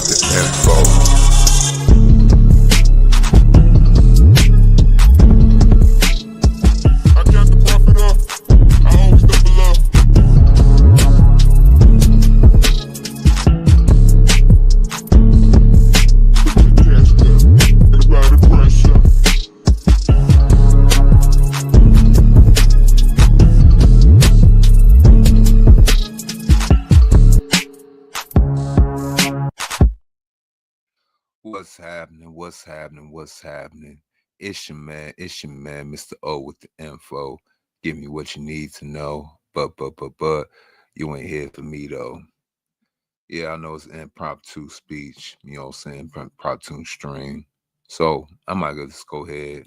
with the info. I got the profit up. I always double up. Cash up. Everybody pressure. What's happening? What's happening? What's happening? It's your man, Mr. O with the info. Give me what you need to know. But you ain't here for me though. Yeah, I know it's impromptu speech, you know what I'm saying? Impromptu stream. So I might just go ahead.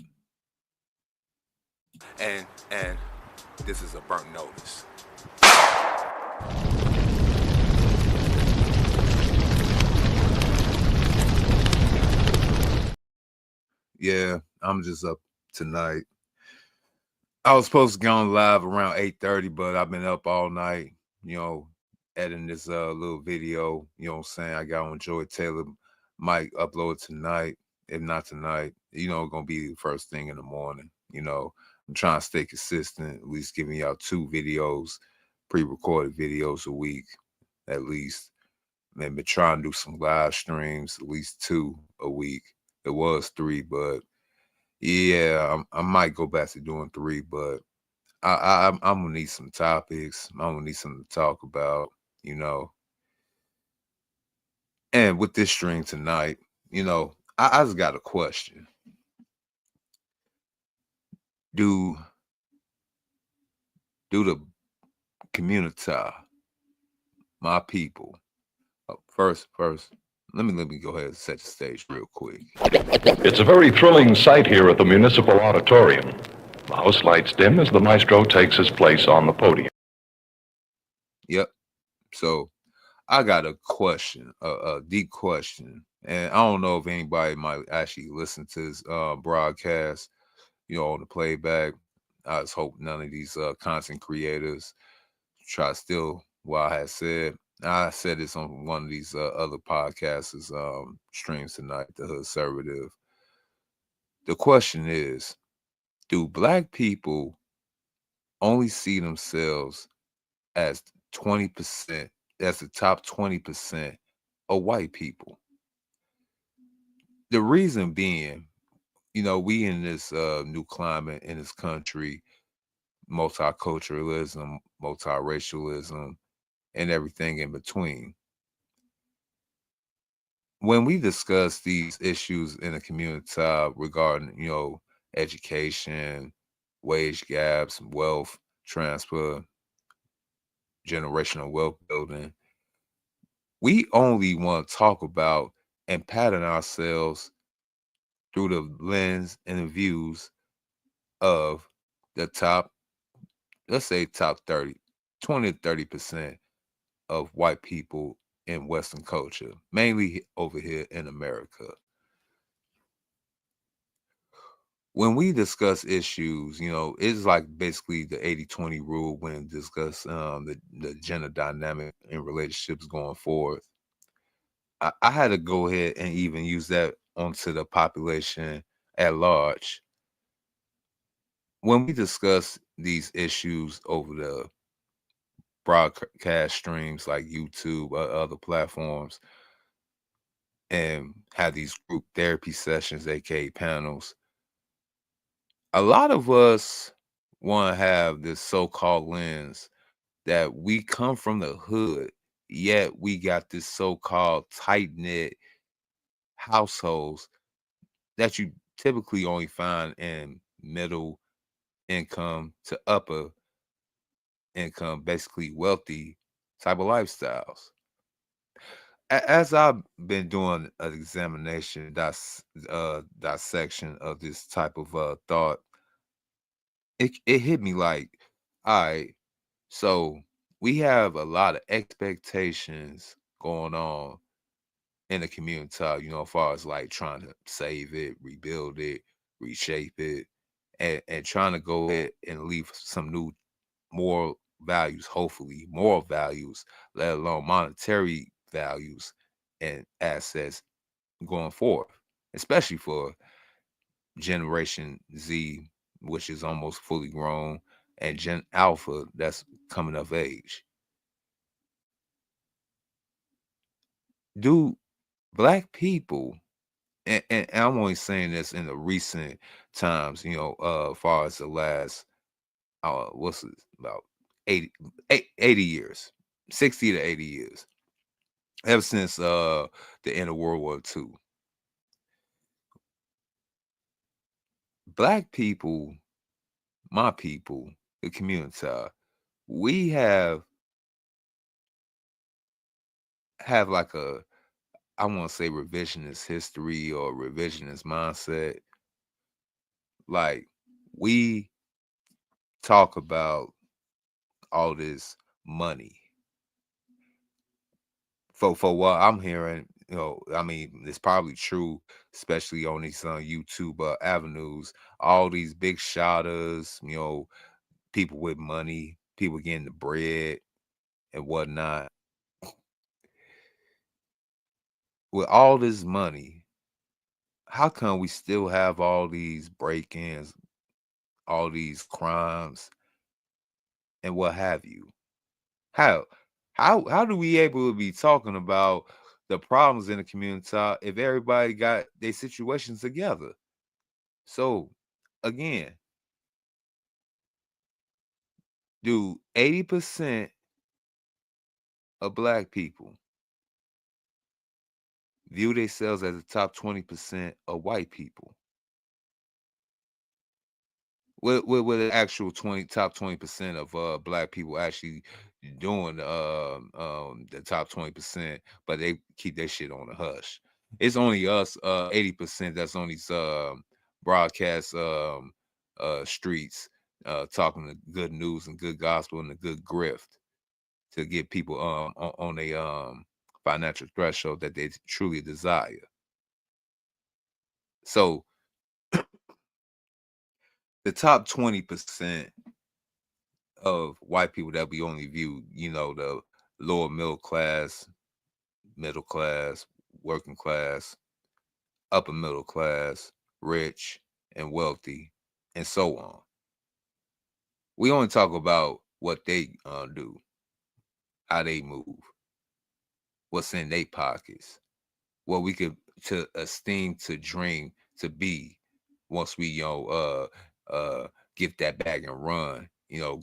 And this is a burnt notice. Yeah, I'm just up tonight. I was supposed to go on live around 8:30, but I've been up all night, you know, editing this little video, you know what I'm saying? I got on Joy Taylor, might upload it tonight. If not tonight, you know, it's gonna be the first thing in the morning. You know, I'm trying to stay consistent, at least giving y'all 2 videos, pre-recorded videos a week, at least. Maybe try and do some live streams, at least 2 a week. It was 3, but yeah, I might go back to doing 3, but I'm gonna need some topics. I'm gonna need something to talk about, you know. And with this stream tonight, you know, I just got a question. Do the community, my people, first, let me go ahead and set the stage real quick. It's a very thrilling sight here at the Municipal Auditorium. The house lights dim as the maestro takes his place on the podium. Yep. So I got a question, a deep question, and I don't know if anybody might actually listen to this broadcast, you know, on the playback. I just hope none of these content creators try to steal what I had said. I said this on one of these other podcasts, streams tonight, The Hoodservative. The question is, do Black people only see themselves as 20%, as the top 20% of white people? The reason being, you know, we in this new climate in this country, multiculturalism, multiracialism, and everything in between. When we discuss these issues in the community regarding, you know, education, wage gaps, wealth transfer, generational wealth building, we only want to talk about and pattern ourselves through the lens and the views of the top, let's say top 30, 20 to 30% of white people in Western culture, mainly over here in America. When we discuss issues, you know, it's like basically the 80-20 rule when discuss the gender dynamic in relationships going forward. I had to go ahead and even use that onto the population at large. When we discuss these issues over the broadcast streams like YouTube or other platforms and have these group therapy sessions, aka panels, a lot of us want to have this so-called lens that we come from the hood, yet we got this so-called tight-knit households that you typically only find in middle income to upper income, basically wealthy type of lifestyles. As I've been doing an examination, dissection of this type of thought, it hit me like, all right, so we have a lot of expectations going on in the community, you know, as far as like trying to save it, rebuild it, reshape it, and trying to go ahead and leave some new moral values, hopefully moral values, let alone monetary values and assets going forth, especially for Generation Z, which is almost fully grown, and Gen Alpha that's coming of age. Do black people, and I'm only saying this in the recent times, far as the last, what's it, about 80, 80 years, 60 to 80 years, ever since the end of World War II. Black people, my people, the community, we have like a, I want to say revisionist history or revisionist mindset. Like we talk about all this money. For what I'm hearing, I mean, it's probably true, especially on these YouTube avenues. All these big shotters, people with money, people getting the bread and whatnot. With all this money, how come we still have all these break-ins, all these crimes, and what have you? How how do we able to be talking about the problems in the community if everybody got their situations together? So again, do 80% of black people view themselves as the top 20% of white people? With the actual top 20% of black people actually doing the top 20%, but they keep their shit on the hush. It's only us 80% that's on these broadcast streets talking the good news and good gospel and the good grift to get people on a financial threshold that they truly desire. So the top 20% of white people that we only view, the lower middle class, working class, upper middle class, rich and wealthy, and so on. We only talk about what they do, how they move, what's in their pockets, what we could to esteem, to dream, to be once we get that bag and run,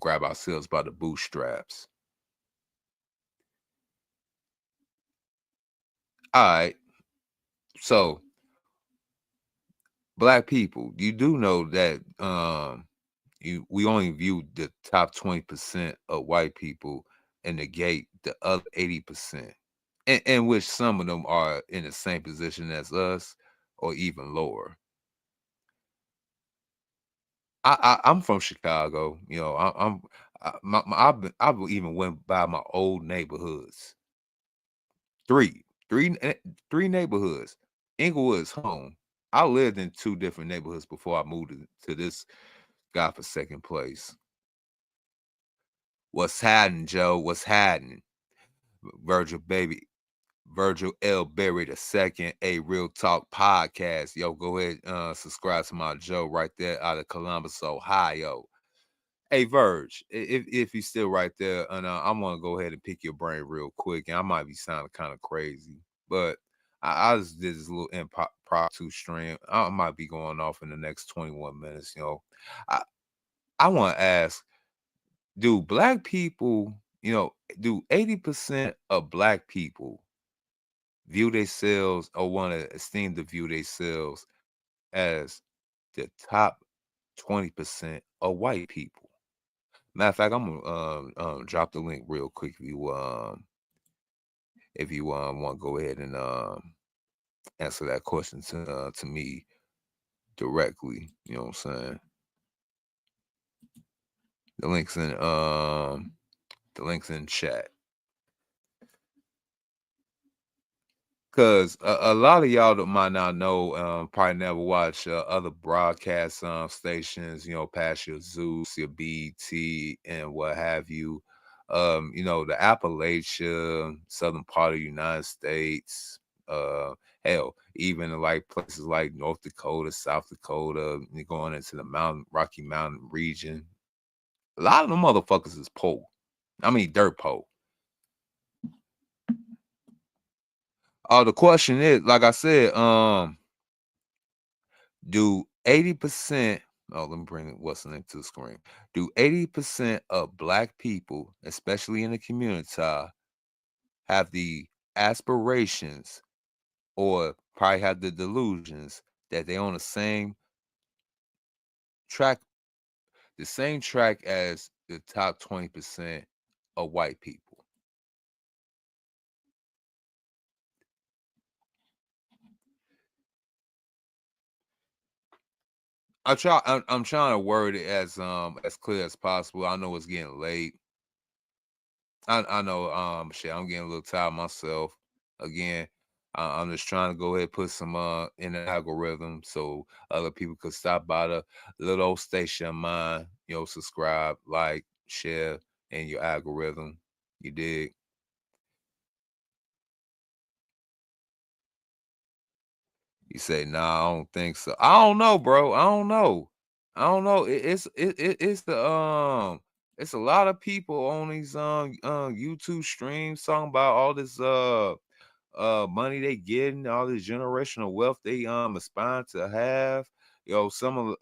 grab ourselves by the bootstraps. All right. So black people, you do know that we only view the top 20% of white people and negate the other 80%. In which some of them are in the same position as us or even lower. I'm from Chicago. I've even went by my old neighborhoods. Three, three, eh, three neighborhoods. Inglewood's home. I lived in two different neighborhoods before I moved to this godforsaken place. What's happening, Joe? What's happening? Virgil, baby. Virgil L. Berry the second, a Real Talk podcast. Yo, go ahead, subscribe to my Joe right there out of Columbus, Ohio. Hey, Verge, if you're still right there, and I want to go ahead and pick your brain real quick, and I might be sounding kind of crazy, but I just did this little impromptu stream. I might be going off in the next 21 minutes. I I want to ask, do black people, do 80% of black people view themselves or want to esteem to view themselves as the top 20% of white people? Matter of fact, I'm gonna drop the link real quick if you want to go ahead and answer that question to me directly. You know what I'm saying? The links in chat. Cause a lot of y'all that might not know, probably never watch other broadcast stations, past your Zeus, your BT, and what have you. The Appalachia, southern part of the United States, Hell, even in like places like North Dakota, South Dakota, going into the Rocky Mountain region. A lot of them motherfuckers is poor. I mean, dirt poor. The question is, like I said, do 80%, let me bring what's the name to the screen. Do 80% of black people, especially in the community, have the aspirations or probably have the delusions that they on track, the same track as the top 20% of white people? I'm trying to word it as clear as possible. I know it's getting late. I know shit, I'm getting a little tired myself. Again, I'm just trying to go ahead and put some in the algorithm so other people could stop by the little old station of mine, subscribe, like, share in your algorithm. You dig? You say, nah, I don't think so. I don't know, bro. I don't know. I don't know. It's a lot of people on these YouTube streams talking about all this money they getting, all this generational wealth they aspire to have. A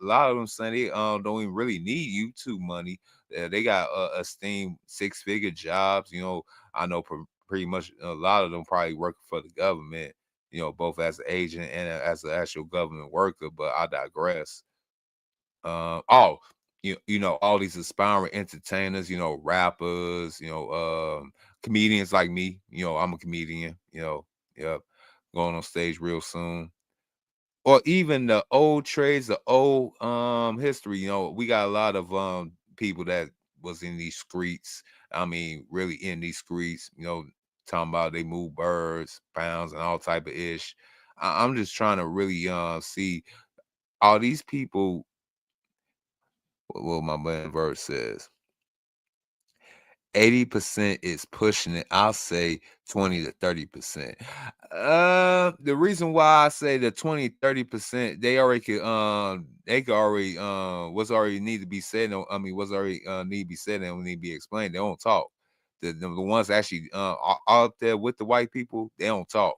lot of them saying they don't even really need YouTube money. They got esteemed 6-figure jobs. I know pretty much a lot of them probably working for the government. Both as an agent and as an actual government worker. But I digress. Oh, all these aspiring entertainers, rappers, comedians like me. I'm a comedian. Yep, going on stage real soon. Or even the old trades, the old history. We got a lot of people that was in these streets. I mean, really in these streets. Talking about they move birds, pounds, and all type of ish. I'm just trying to really see all these people. What my man verse says. 80% is pushing it. I'll say 20 to 30%. The reason why I say the 20-30%, they could already what's already need to be said. What's already need to be said and need to be explained. They don't talk. The ones actually out there with the white people, they don't talk.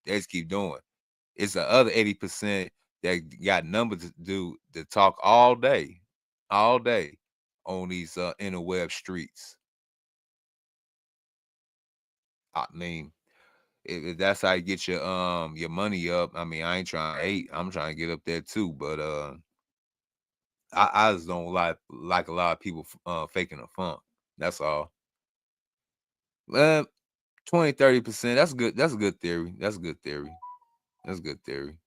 They just keep doing. It's the other 80% that got numbers to do to talk all day on these interweb streets. I mean, if that's how you get your money up. I mean, I ain't trying to hate. I'm trying to get up there too, but I just don't like a lot of people faking a funk. That's all. Uh, 20-30%. That's good. That's a good theory. That's a good theory. That's a good theory.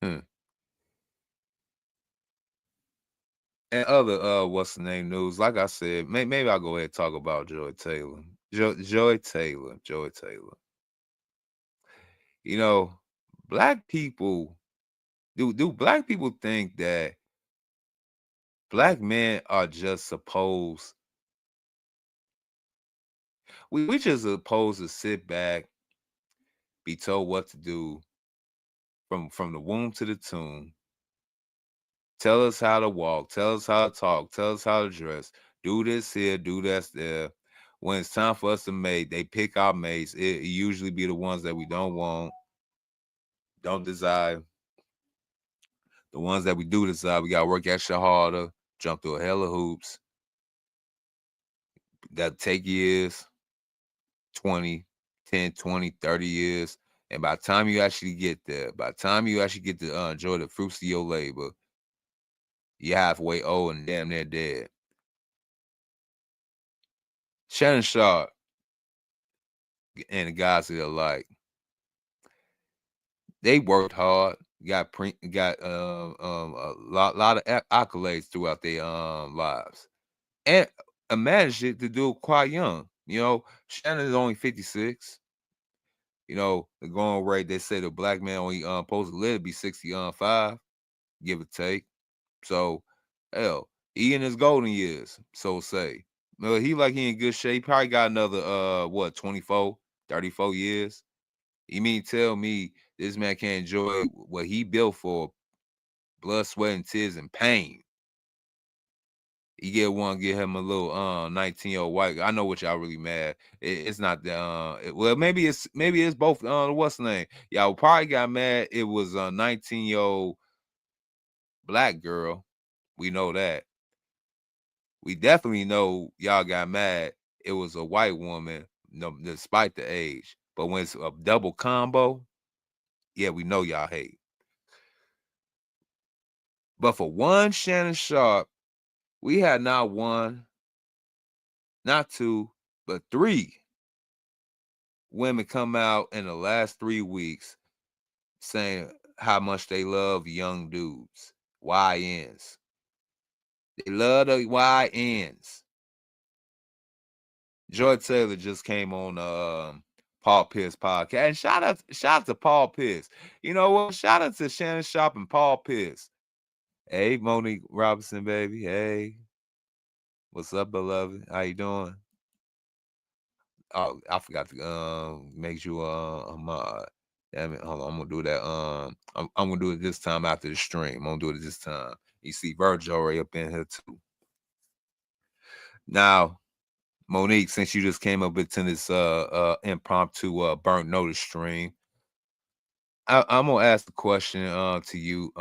Hmm. And other what's the name news? Like I said, maybe I'll go ahead and talk about Joy Taylor. Joy Taylor. Joy Taylor. You know, black people do black people think that black men are just supposed we just supposed to sit back, be told what to do from the womb to the tomb, tell us how to walk, tell us how to talk, tell us how to dress, do this here, do that there. When it's time for us to mate, they pick our mates. It usually be the ones that we don't want, don't desire. The ones that we do desire, we gotta work extra harder, jump through a hell of hoops. That take years, 20, 10, 20, 30 years. And by the time you actually get there, by the time you actually get to enjoy the fruits of your labor, you're halfway old and damn near dead. Shannon Sharp and the guys that are like, they worked hard, got a lot of accolades throughout their lives, and managed it to do it quite young. Shannon is only 56. The going rate, they say the black man only supposed to live to be 65, give or take. So, hell, he in his golden years, so say. He in good shape. Probably got another 24, 34 years. You mean tell me this man can't enjoy what he built for blood, sweat, and tears and pain? You get him a little 19-year-old white. I know what y'all really mad. It's not the well, maybe it's both what's the name? Y'all probably got mad. It was a 19-year-old black girl. We know that. We definitely know y'all got mad. It was a white woman, no, despite the age. But when it's a double combo, yeah, we know y'all hate. But for one Shannon Sharpe, we had not one, not two, but three women come out in the last 3 weeks saying how much they love young dudes, YNs. They love the YNs. Joy Taylor just came on Paul Pierce podcast. And shout out to Paul Pierce. You know what? Shout out to Shannon Sharpe and Paul Pierce. Hey, Monique Robinson, baby. Hey. What's up, beloved? How you doing? Oh, I forgot to make you a mod. Damn it. Hold on. I'm gonna do that. I'm gonna do it this time after the stream. I'm gonna do it this time. You see Virgil already up in here too. Now, Monique, since you just came up into this impromptu burnt notice stream, I'm gonna ask the question to you.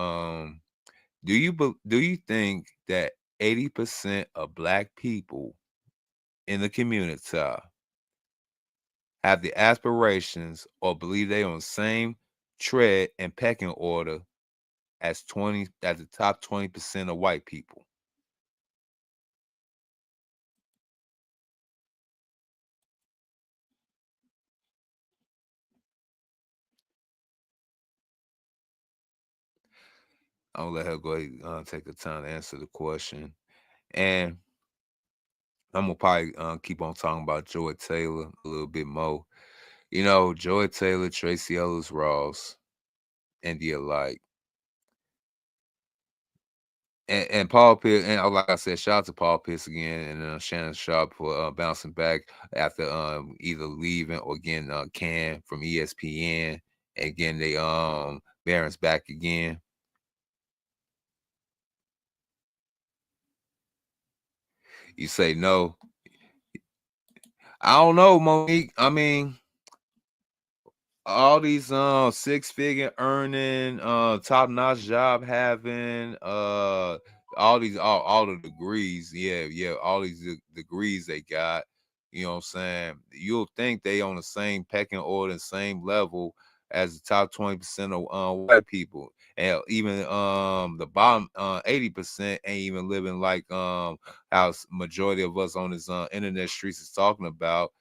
Do you think that 80% of black people in the community have the aspirations or believe they on the same tread and pecking order as the top 20% of white people? I'm gonna let her go ahead and take the time to answer the question. And I'm gonna probably keep on talking about Joy Taylor a little bit more. You know, Joy Taylor, Tracy Ellis Ross, and the alike. And Paul Pierce, and like I said, shout out to Paul Pierce again, and Shannon Sharpe for bouncing back after either leaving or getting canned from ESPN. And again, they Barron's back again. You say no. I don't know, Monique. I mean, all these 6-figure earning, top-notch job having, all the degrees, yeah, all these degrees they got, you know what I'm saying? You'll think they on the same pecking order and same level as the top 20% of white people. And even the bottom 80% ain't even living like how majority of us on this internet streets is talking about.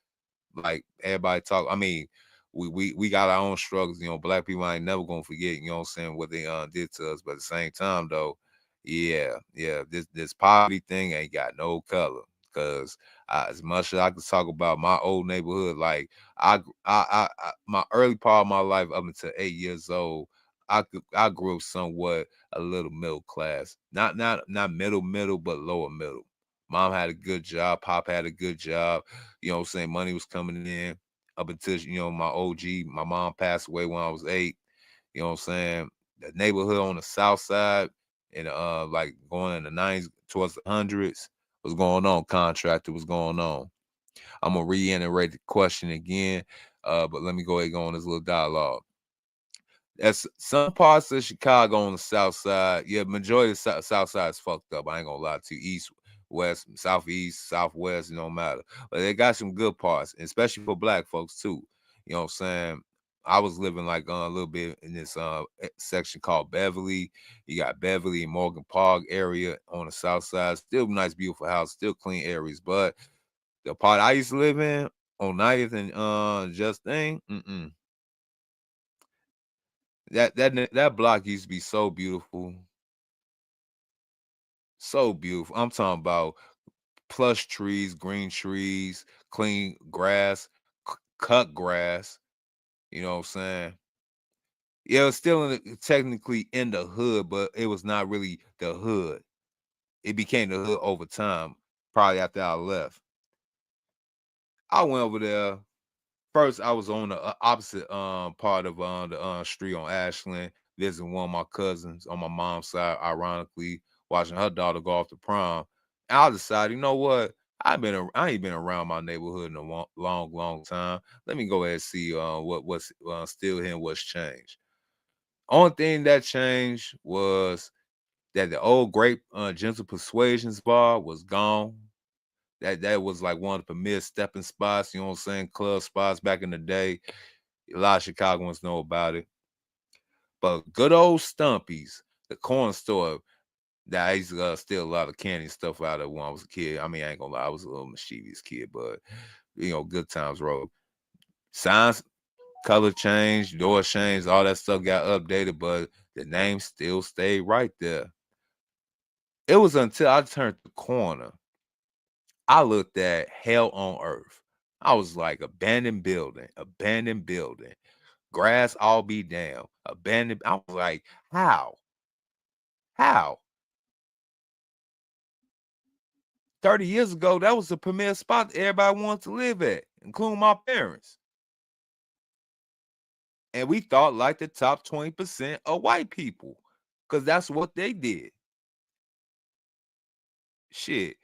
Like everybody talk. I mean, we got our own struggles. You know, black people ain't never gonna forget. You know what I'm saying, what they did to us. But at the same time, though, yeah, this poverty thing ain't got no color. Cause as much as I could talk about my old neighborhood, like my early part of my life up until 8 years old, I grew up somewhat a little middle class, not middle, but lower middle. Mom had a good job, pop had a good job. You know what I'm saying? Money was coming in up until, my OG, my mom passed away when I was 8. You know what I'm saying? The neighborhood on the south side and like going in the 90s towards the hundreds was going on. Contractor was going on. I'm gonna reiterate the question again, but let me go ahead and go on this little dialogue. That's some parts of Chicago on the south side. Yeah, majority of the south side is fucked up. I ain't gonna lie to you. East, west, southeast, southwest, it don't matter. But they got some good parts, especially for black folks too. You know what I'm saying? I was living like a little bit in this section called Beverly. You got Beverly and Morgan Park area on the south side. Still nice, beautiful house, still clean areas. But the part I used to live in on 90th and Justine, that block used to be so beautiful. So beautiful. I'm talking about plush trees, green trees, clean grass, cut grass. You know what I'm saying? Yeah, it was still technically in the hood, but it was not really the hood. It became the hood over time, probably after I left. I went over there first I was on the opposite part of the street on Ashland, visiting one of my cousins on my mom's side, ironically, watching her daughter go off to prom. And I decided, you know what? I ain't been around my neighborhood in a long time. Let me go ahead and see what's still here and what's changed. Only thing that changed was that the old great Gentle Persuasions bar was gone. That was like one of the premier stepping spots, you know what I'm saying? Club spots back in the day. A lot of Chicagoans know about it. But good old Stumpy's, the corner store that I used to steal a lot of candy and stuff out of when I was a kid. I mean, I ain't gonna lie, I was a little mischievous kid, but good times rolled. Signs, color change, door change, all that stuff got updated, but the name still stayed right there. It was until I turned the corner, I looked at hell on earth. I was like, abandoned building, grass all be down, abandoned. I was like, how? How? 30 years ago, that was the premier spot that everybody wanted to live at, including my parents. And we thought like the top 20% of white people, because that's what they did. Shit.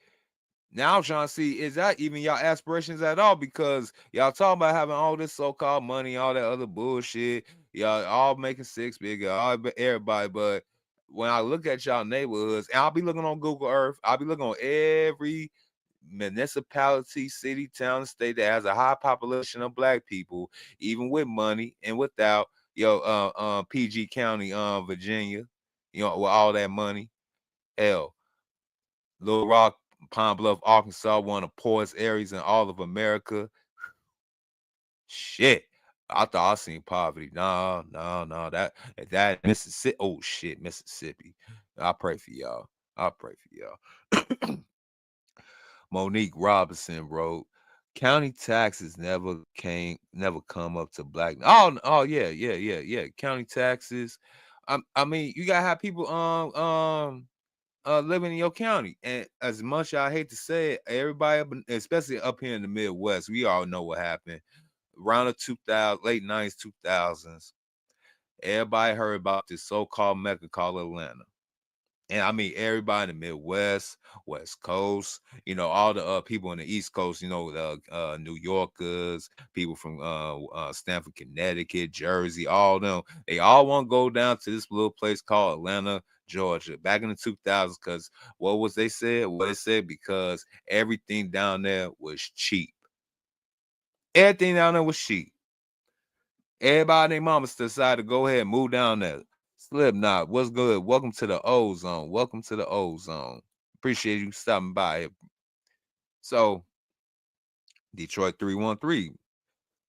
Now I'm trying to see, is that even y'all aspirations at all? Because y'all talking about having all this so-called money, all that other bullshit. Y'all all making six figure, everybody. But when I look at y'all neighborhoods, and I'll be looking on Google Earth, I'll be looking on every municipality, city, town, and state that has a high population of black people, even with money and without. PG County, Virginia, with all that money. Hell, Little Rock, Pine Bluff, Arkansas, one of the poorest areas in all of America. Shit. I thought I seen poverty. No. That Mississippi. Oh shit, Mississippi. I pray for y'all. Monique Robinson wrote, county taxes never come up to black. Oh yeah. County taxes. I mean, you gotta have people living in your county. And as much as I hate to say it, everybody, especially up here in the Midwest, we all know what happened around the 2000, late 90s, 2000s. Everybody heard about this so-called Mecca called Atlanta. And I mean, everybody in the Midwest, West Coast, all the people in the East Coast, the New Yorkers, people from Stamford, Connecticut, Jersey, all them, they all want to go down to this little place called Atlanta, Georgia, back in the 2000s. Because what they said? What they said, because everything down there was cheap. Everything down there was cheap. Everybody and their mamas decided to go ahead and move down there. Slipknot, what's good? Welcome to the Ozone. Appreciate you stopping by. So, Detroit 313.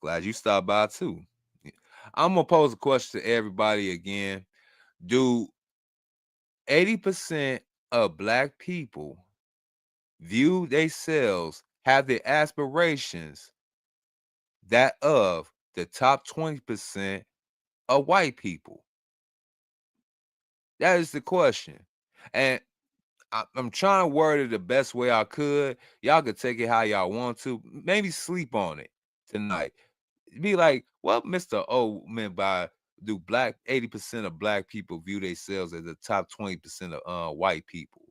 Glad you stopped by too. I'm gonna pose a question to everybody again. Do 80% of black people view themselves, have the aspirations that of the top 20% of white people? That is the question. And I'm trying to word it the best way I could. Y'all could take it how y'all want to. Maybe sleep on it tonight. Be like, what Mr. O meant by, do 80% of black people view themselves as the top 20% of white people?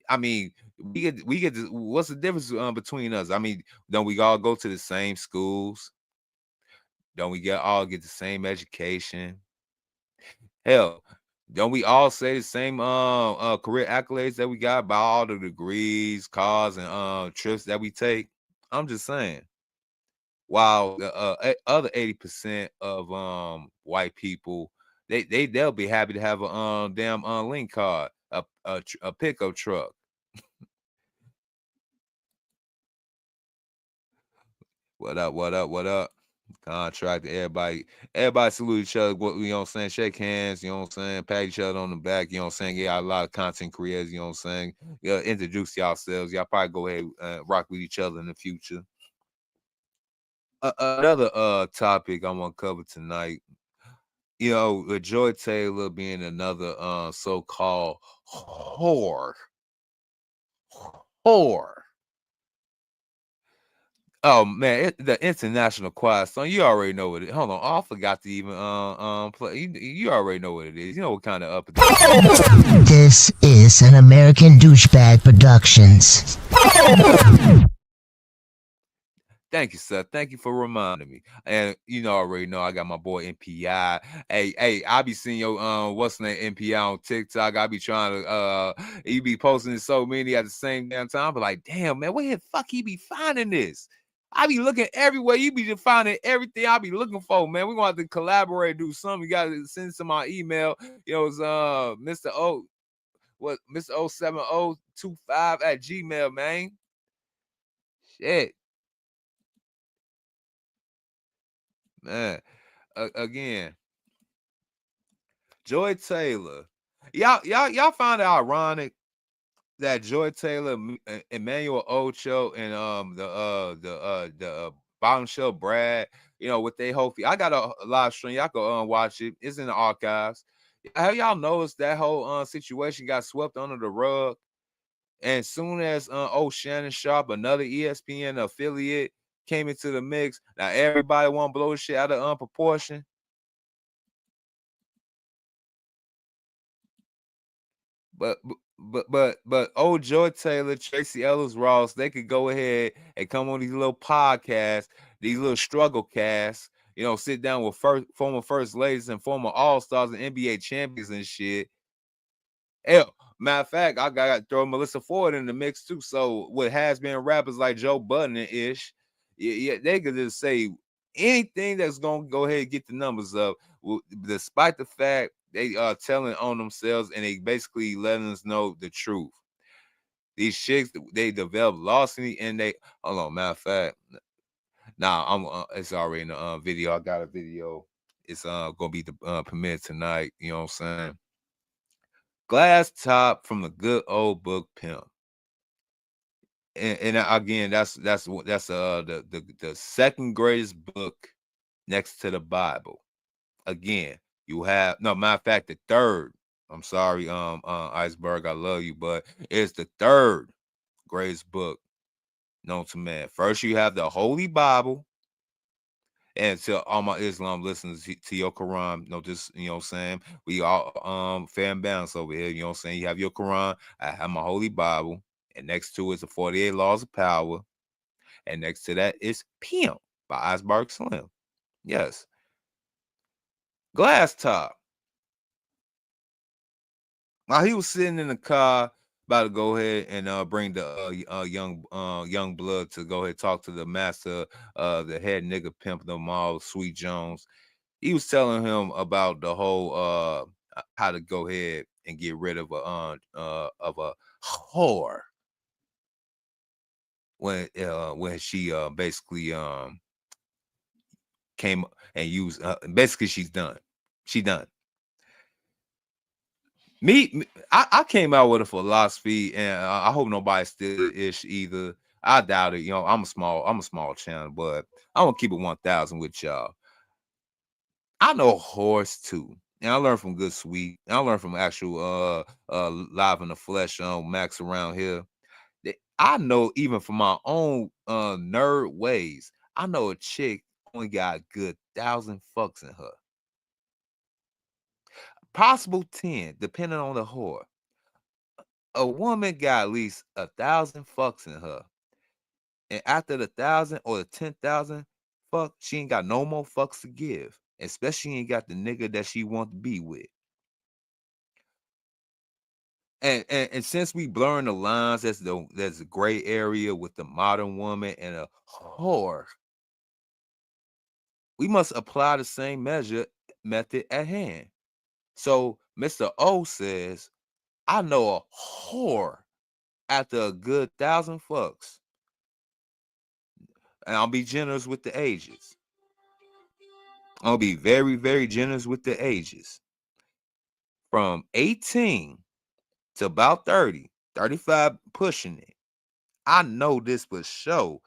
I mean, we get what's the difference between us? I mean, don't we all go to the same schools? Don't we all get the same education? Hell, don't we all say the same career accolades that we got by all the degrees, cars, and trips that we take? I'm just saying. While the other 80% of white people, they'll be happy to have a damn link card, a pickup truck. What up? Contract, everybody salute each other. What, you know what I'm saying? Shake hands, you know what I'm saying? Pat each other on the back, you know what I'm saying? Yeah, a lot of content creators, you know what I'm saying? Yeah, introduce yourselves. Y'all probably go ahead and rock with each other in the future. Another topic I want to cover tonight, Joy Taylor being another so-called whore. Oh man, the international quiet song. You already know what it. Hold on, I forgot to even play. You already know what it is. You know what kind of up. This is an American Douchebag Productions. Thank you, sir. Thank you for reminding me. And you already know I got my boy NPI. Hey, I be seeing your what's the name NPI on TikTok. I be trying to he be posting so many at the same damn time. But like, damn man, where the fuck he be finding this? I be looking everywhere. You be just finding everything I be looking for, man. We gonna have to collaborate, do something. You gotta send some my email. It's Mr. O Mr. 07025 at Gmail, man. Shit. Man. Again. Joy Taylor. Y'all find it ironic that Joy Taylor, Emmanuel Ocho, and the Bottom Shelf Brad, with they whole I got a live stream. Y'all go watch it. It's in the archives. Have y'all noticed that whole situation got swept under the rug? And soon as Shannon Sharp, another ESPN affiliate, came into the mix, now everybody want to blow the shit out of proportion. But old Joy Taylor, Tracy Ellis Ross, they could go ahead and come on these little podcasts, these little struggle casts, sit down with former first ladies and former all-stars and NBA champions and shit. Hell, matter of fact, I got to throw Melissa Ford in the mix too. So what has been rappers like Joe Budden and Ish, yeah, they could just say anything that's gonna go ahead and get the numbers up, despite the fact they are telling on themselves and they basically letting us know the truth. These chicks, they develop larceny and they hold on. Matter of fact, I'm it's already in the video. I got a video. It's gonna be the premiere tonight. You know what I'm saying? Glass Top from the Good Old Book Pimp. And again, that's the second greatest book next to the Bible. Again, you have matter of fact, the third. I'm sorry, Iceberg, I love you, but it's the third greatest book known to man. First, you have the Holy Bible. And to all my Islam listeners, to your Quran, this, you know what I'm saying? We all fair and balanced over here, you know what I'm saying? You have your Quran, I have my Holy Bible, and next to it is the 48 Laws of Power, and next to that is Pimp by Iceberg Slim. Yes. Glass Top. While he was sitting in the car, about to go ahead and bring the young blood to go ahead talk to the master, the head nigga pimp of them all, Sweet Jones. He was telling him about the whole how to go ahead and get rid of a whore when she basically came and used basically she's done. She done. I came out with a philosophy, and I hope nobody still ish either. I doubt it. I'm a small channel, but I'm gonna keep it 1,000 with y'all. I know horse too, and I learned from Good Sweet. And I learned from actual live in the flesh Max around here. I know even from my own nerd ways. I know a chick only got a good 1,000 fucks in her. Possible 10, depending on the whore. A woman got at least 1,000 fucks in her. And after the 1,000 or the 10,000 fuck, she ain't got no more fucks to give. Especially ain't got the nigga that she want to be with. And since we blurring the lines, there's a gray area with the modern woman and a whore. We must apply the same method at hand. So Mr. O says, I know a whore after a good 1,000 fucks. And I'll be generous with the ages. I'll be very, very generous with the ages. From 18 to about 30, 35 pushing it. I know this for sure.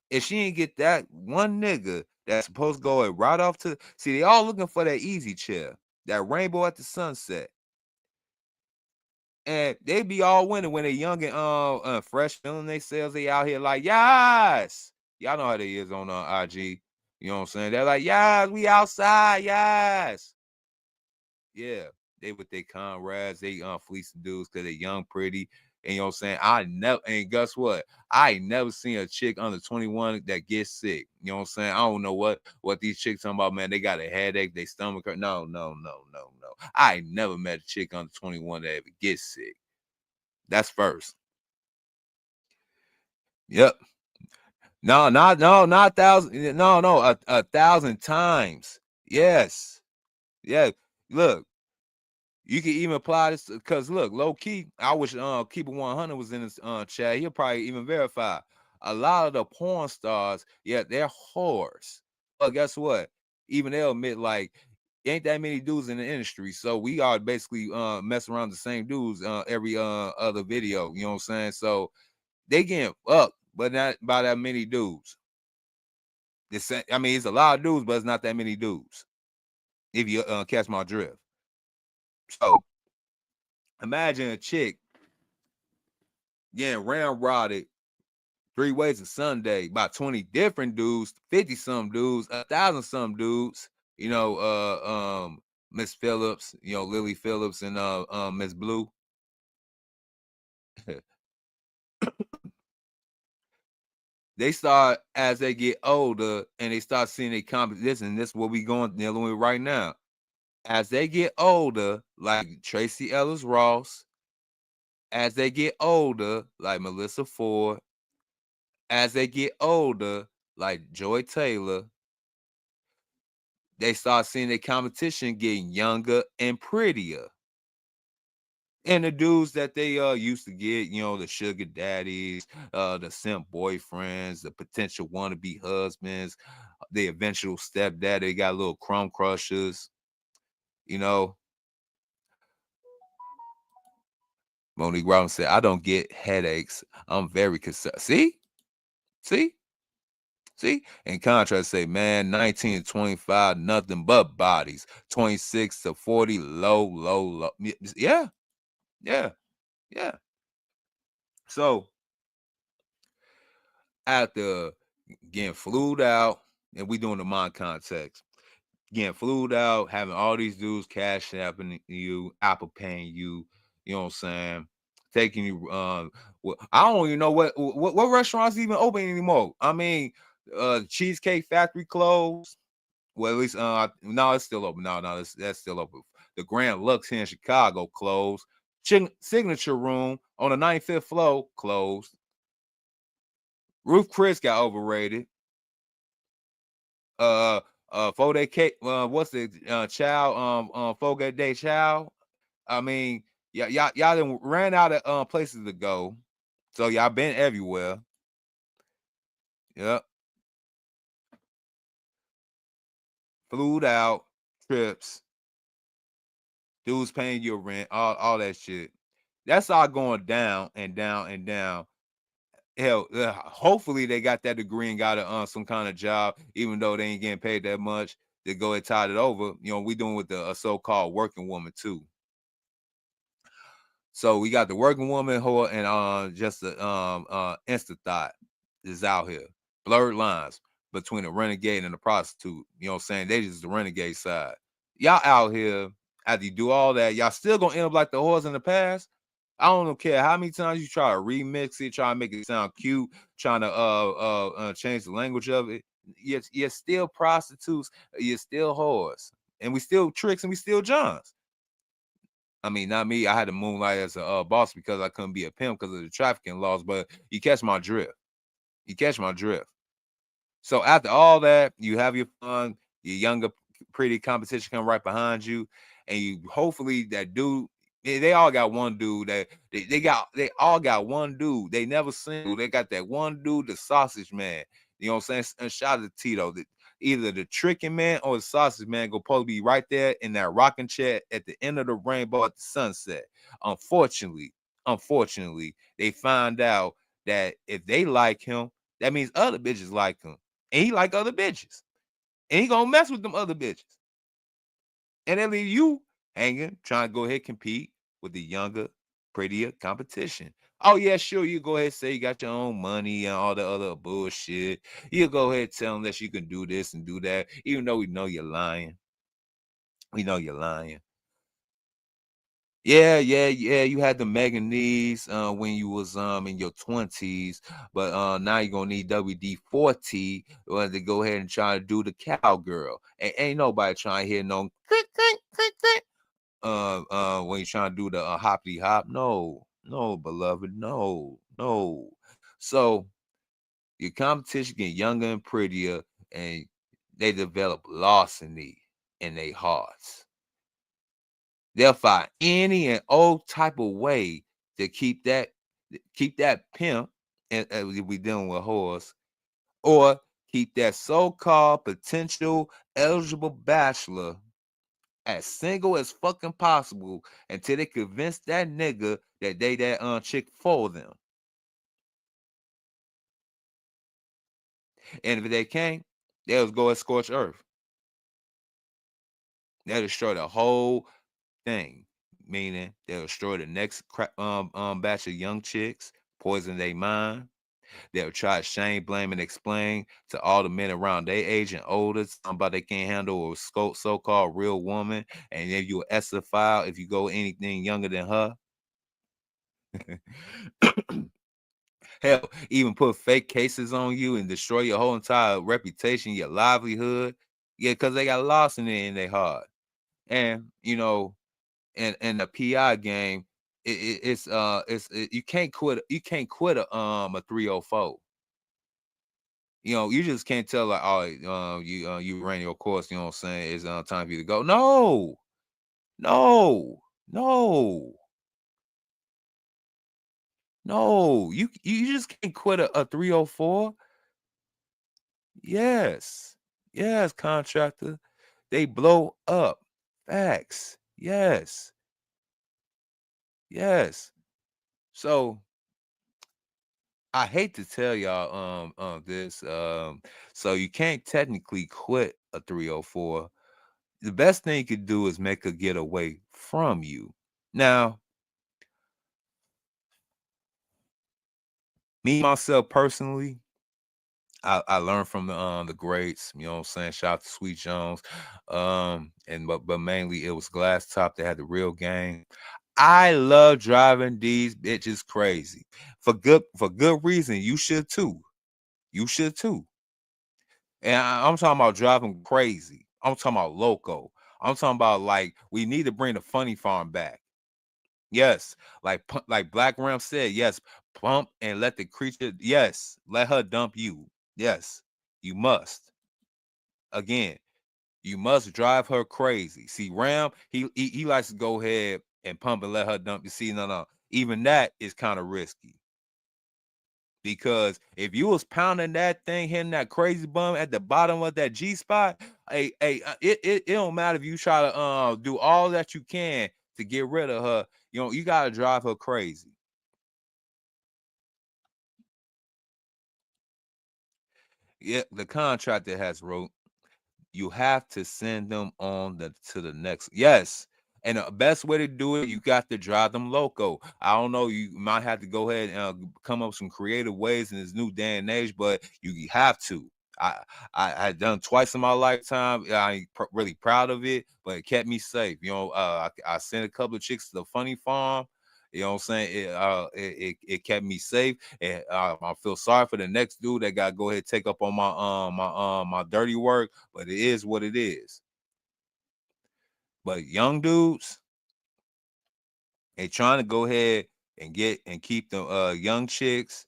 If she ain't get that one nigga that's supposed to go right off to see, they all looking for that easy chair, that rainbow at the sunset. And they be all winning when they young and fresh, feeling themselves. They out here like, yes, Y'all know how they is on IG. You know what I'm saying? They're like, yes, we outside, yes. Yeah, they with their comrades, they fleece the dudes because they young, pretty. And you know what I'm saying? And guess what? I ain't never seen a chick under 21 that gets sick. You know what I'm saying? I don't know what these chicks talking about, man. They got a headache, they stomach hurt. No. I ain't never met a chick under 21 that ever gets sick. That's first. Yep. No, not 1,000. No, 1,000 times. Yes. Yeah. Look, you can even apply this because look, low key. I wish Keeper 100 was in this chat. He'll probably even verify. A lot of the porn stars, yeah, they're whores. But guess what? Even they'll admit like ain't that many dudes in the industry. So we are basically messing around the same dudes every other video. You know what I'm saying? So they getting up, but not by that many dudes. I mean, it's a lot of dudes, but it's not that many dudes. If you catch my drift. So imagine a chick getting ramrodded 3 ways a Sunday by 20 different dudes, 50 some dudes, 1,000 some dudes. You know, Miss Phillips, you know, Lily Phillips and Miss Blue. They start as they get older and they start seeing their competition. This is what we dealing with right now. As they get older, like Tracy Ellis Ross, as they get older, like Melissa Ford, as they get older, like Joy Taylor, they start seeing their competition getting younger and prettier. And the dudes that they used to get, you know, the sugar daddies, the simp boyfriends, the potential wannabe husbands, the eventual stepdad, they got little crumb crushers, you know. Monique Robinson said, I don't get headaches. I'm very concerned. See? In contrast, say, man, 19 to 25, nothing but bodies. 26 to 40, low. Yeah. So after getting flued out, and we doing the mind context, getting flued out, having all these dudes cash apping you, Apple paying you, you know what I'm saying? Taking you, I don't even know what restaurants even open anymore. I mean, Cheesecake Factory closed. Well, at least no, it's still open. No, that's still open. The Grand Lux here in Chicago closed. Signature Room on the 95th floor closed. Ruth Chris got overrated. Foday Cake, what's the child? Foday Day Child. I mean, y'all done ran out of places to go. So y'all been everywhere. Yep. Flued out, trips, dudes paying your rent, all that shit. That's all going down and down and down. Hell, hopefully they got that degree and got some kind of job, even though they ain't getting paid that much to go and tide it over. You know, we doing with the so-called working woman too. So we got the working woman whore and just the Insta thought is out here. Blurred lines between the renegade and the prostitute. You know what I'm saying? They just the renegade side. Y'all out here, after you do all that, y'all still gonna end up like the whores in the past. I don't care how many times you try to remix it, try to make it sound cute, trying to change the language of it. You're still prostitutes, you're still whores, and we still tricks and we still Johns. I mean, not me. I had to moonlight as a boss because I couldn't be a pimp because of the trafficking laws. But you catch my drift. So after all that, you have your fun, your younger, pretty competition come right behind you, and you hopefully that dude. They all got one dude that they all got one dude. They never single. They got that one dude, the sausage man. You know what I'm saying? And shout out to Tito. Either the tricking man or the sausage man go probably be right there in that rocking chair at the end of the rainbow at the sunset. Unfortunately, they find out that if they like him, that means other bitches like him. And he like other bitches. And he gonna mess with them other bitches. And then leave you hanging, trying to go ahead and compete with the younger, prettier competition. Oh yeah, sure. You go ahead and say you got your own money and all the other bullshit. You go ahead and tell them that you can do this and do that, even though we know you're lying. We know you're lying. Yeah, yeah, yeah. You had the Megan knees when you was in your 20s, but now you're gonna need WD-40 to go ahead and try to do the cowgirl. Ain't nobody trying to hear no click, click, click, click, when you're trying to do the hoppity hop. No, no, beloved, no, no. So your competition get younger and prettier, and they develop larceny in their hearts. They'll find any and old type of way to keep that pimp, and we dealing with whores, or keep that so-called potential eligible bachelor as single as fucking possible until they convince that nigga that they that chick for them. And if they can't, they'll go and scorch earth. They'll destroy the whole thing, meaning they'll destroy the next batch of young chicks, poison their mind. They'll try to shame, blame, and explain to all the men around their age and older about they can't handle a so-called real woman, and if you S-ophile if you go anything younger than her. Hell, even put fake cases on you and destroy your whole entire reputation, your livelihood. Yeah, because they got lost in their heart. And in the PI game, it's you can't quit a 304. You just can't tell like, oh, you ran your course. You know what I'm saying? It's time for you to go. No, no, no, no. You just can't quit a 304. Yes, yes, contractor. They blow up. Facts. Yes, yes. So I hate to tell y'all this. So you can't technically quit a 304. The best thing you could do is make her get away from you. Now, me myself personally, I learned from the greats, you know what I'm saying? Shout out to Sweet Jones. And but mainly it was Glass Top that had the real game. I love driving these bitches crazy. For good reason. You should too. You should too. And I'm talking about driving crazy. I'm talking about loco. I'm talking about like we need to bring the funny farm back. Yes, like Black Ram said, yes, pump and let the creature, yes, let her dump you. Yes, you must. Again, you must drive her crazy. See, Ram, he likes to go ahead and pump and let her dump you. See, no. Even that is kind of risky. Because if you was pounding that thing, hitting that crazy bum at the bottom of that G spot, it don't matter if you try to do all that you can to get rid of her. You gotta drive her crazy. Yeah, the contractor has wrote, you have to send them on to the next. Yes. And the best way to do it, you got to drive them loco. I don't know. You might have to go ahead and come up with some creative ways in this new day and age, but you have to. I had done twice in my lifetime. I ain't really proud of it, but it kept me safe. I sent a couple of chicks to the funny farm. You know what I'm saying? It kept me safe, and I feel sorry for the next dude that got to go ahead and take up on my dirty work, but it is what it is. But young dudes, they trying to go ahead and keep the young chicks,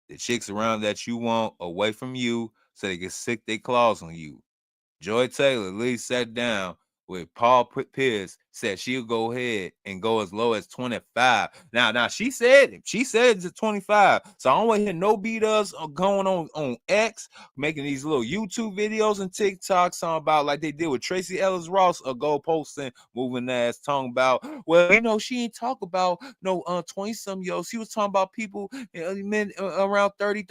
the chicks around that you want away from you, so they can stick their claws on you. Joy Taylor literally sat down with Paul Pierce, said she'll go ahead and go as low as 25. Now she said it's 25. So I don't want to hear no beat-ups going on X, making these little YouTube videos and TikToks talking about like they did with Tracy Ellis Ross, or go posting, moving ass, talking about, well, she ain't talk about no 20-some yo. She was talking about people, men around 30.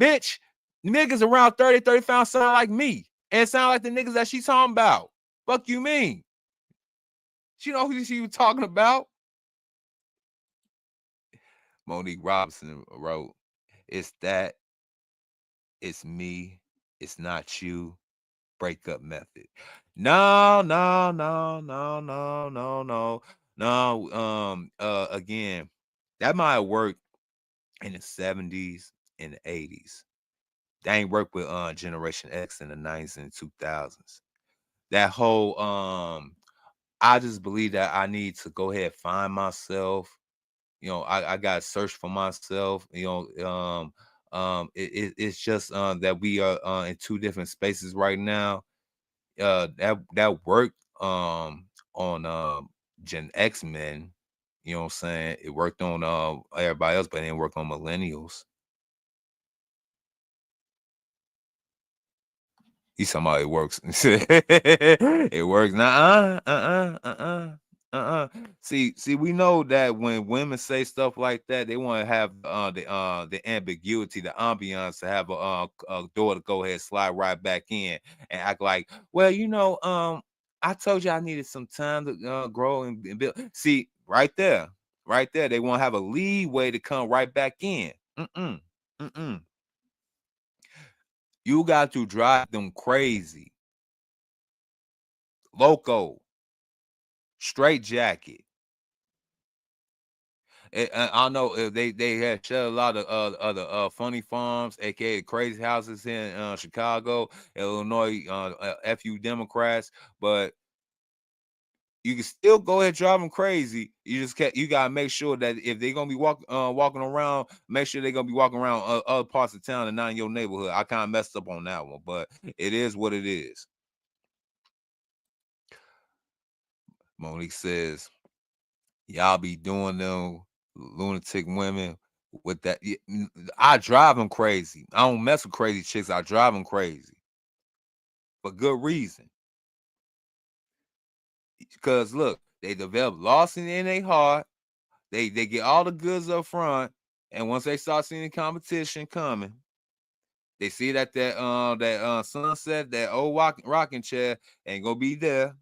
Bitch, niggas around 30, 35 sound like me. And sound like the niggas that she talking about. Fuck you mean? She know who she was talking about. Monique Robinson wrote, "It's that, it's me, it's not you. Breakup method." No, no, no, no, no, no, no, no. Again, that might work in the 70s and the 80s. They ain't work with Generation X in the 90s and 2000s. That whole I just believe that I need to go ahead find myself. I gotta search for myself. It's just that we are in two different spaces right now. That worked on Gen X men. You know what I'm saying? It worked on everybody else, but it didn't work on millennials. He's somebody it works. It works. Nah, See, we know that when women say stuff like that, they want to have the ambiguity, the ambiance to have a door to go ahead, slide right back in, and act like, well, I told you I needed some time to grow and build. See, right there, they want to have a leeway to come right back in. Mm-mm, mm-mm. You got to drive them crazy. Loco, straight jacket. I know they had shut a lot of other funny farms, aka crazy houses here in Chicago, Illinois, FU Democrats, but you can still go ahead and drive them crazy. You gotta make sure that if they're gonna be walking around, make sure they're gonna be walking around other parts of town and not in your neighborhood. I kind of messed up on that one, but it is what it is. Monique says, "Y'all be doing them lunatic women with that. I drive them crazy. I don't mess with crazy chicks. I drive them crazy for good reason. Because look, they develop loss in their heart. They get all the goods up front, and once they start seeing the competition coming, they see that sunset, that old rocking chair ain't gonna be there.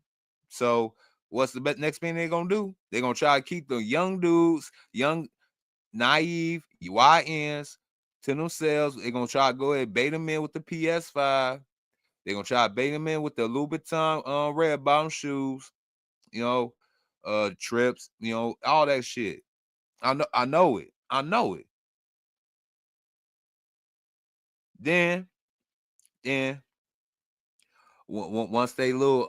So what's the next thing they're gonna do? They're gonna try to keep the young dudes, young naive YNs to themselves. They're gonna try to go ahead and bait them in with the PS5. They're gonna try to bait them in with the Louboutin red bottom shoes, trips, all that shit. I know it. I know it. Then once they little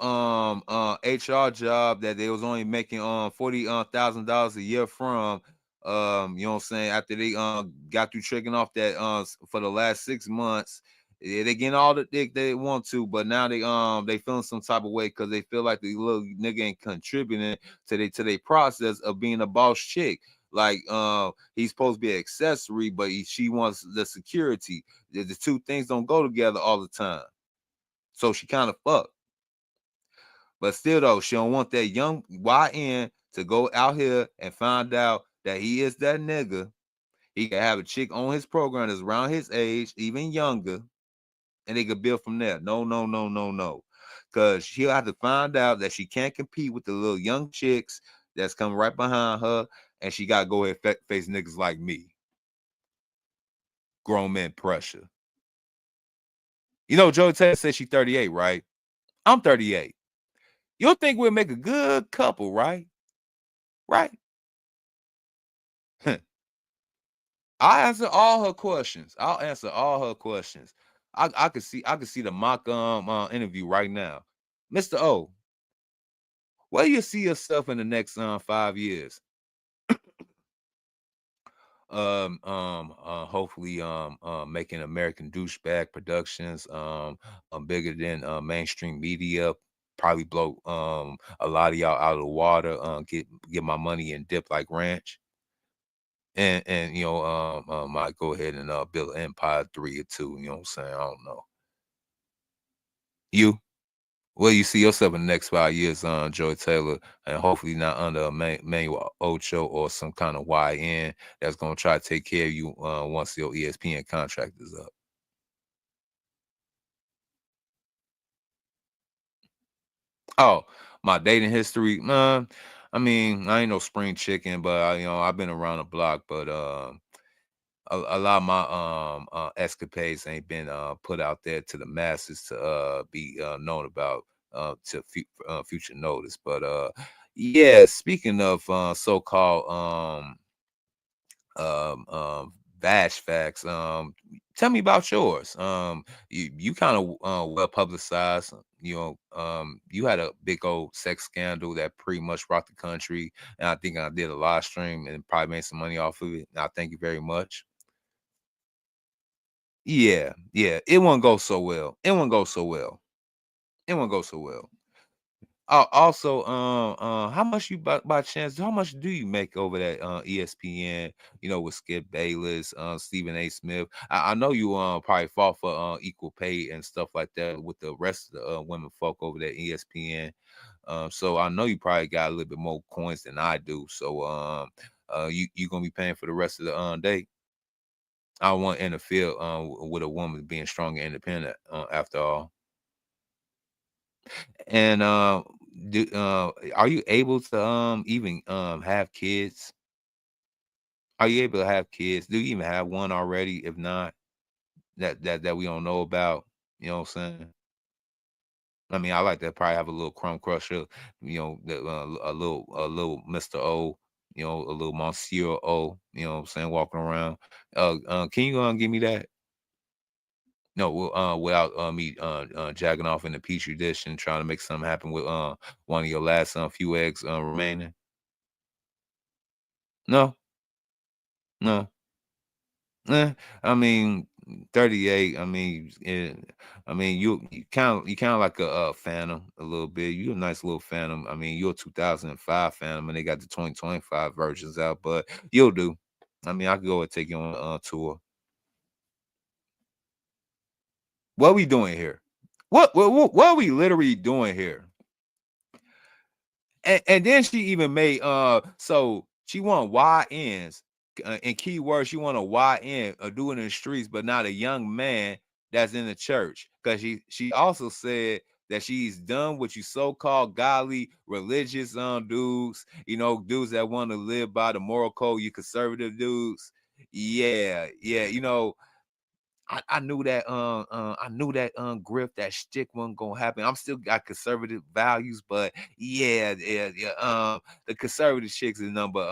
HR job that they was only making $40,000 a year from, you know what I'm saying, after they got through tricking off that for the last 6 months, they getting all the dick they want to, but now they feeling some type of way because they feel like the little nigga ain't contributing to their process of being a boss chick. Like he's supposed to be an accessory, but she wants the security. The two things don't go together all the time. So she kind of fucked. But still though, she don't want that young YN to go out here and find out that he is that nigga. He can have a chick on his program that's around his age, even younger, and they could build from there. No, no, no, no, no. Because she'll have to find out that she can't compete with the little young chicks that's coming right behind her, and she got to go ahead and face niggas like me. Grown man pressure. Joey Taylor said she's 38, right? I'm 38. You'll think we'll make a good couple, right? Right? I'll answer all her questions. I could see the mock interview right now. Mr. O, where do you see yourself in the next 5 years? Hopefully making American Douchebag Productions bigger than mainstream media. Probably blow a lot of y'all out of the water. Get my money and dip like ranch. And might go ahead and build Empire 3 or 2. You know what I'm saying? I don't know. You, where you see yourself in the next 5 years, Joey Taylor, and hopefully not under a Manuel Ocho or some kind of YN that's gonna try to take care of you once your ESPN contract is up. Oh, my dating history, man. I mean, I ain't no spring chicken, but I've been around the block, but a lot of my escapades ain't been put out there to the masses to be known about to future notice. But yeah, speaking of so-called um, um, Vash facts. Tell me about yours. You kind of well publicized. You had a big old sex scandal that pretty much rocked the country, and I think I did a live stream and probably made some money off of it. And I thank you very much. Yeah, yeah, it won't go so well. It won't go so well. It won't go so well. Also, how much you by chance? How much do you make over that ESPN? With Skip Bayless, Stephen A. Smith. I know you probably fought for equal pay and stuff like that with the rest of the women folk over there ESPN. So I know you probably got a little bit more coins than I do. So you gonna be paying for the rest of the day. I don't want to interfere with a woman being strong and independent. After all. And are you able to even have kids? Are you able to have kids? Do you even have one already? If not, that we don't know about. You know what I'm saying? I mean, I like to probably have a little crumb crusher. A little Mr. O. A little Monsieur O. You know what I'm saying? Walking around. Can you give me that? No, without me jacking off in the petri dish and trying to make something happen with one of your last few eggs remaining. No, no. I mean, 38. You kind of like a phantom a little bit. You a nice little phantom. I mean, you're a 2005 phantom, and they got the 2025 versions out, but you'll do. I mean, I could go and take you on a tour. What we doing here? What are we literally doing here? And then she even made so she want YNs in keywords. She want a YN do it in the streets, but not a young man that's in the church. Because she also said that she's done with you so-called godly religious dudes, dudes that want to live by the moral code, you conservative dudes. Yeah, yeah, I knew that grift, that shtick wasn't gonna happen. I'm still got conservative values, but yeah, yeah, yeah. The conservative chicks is number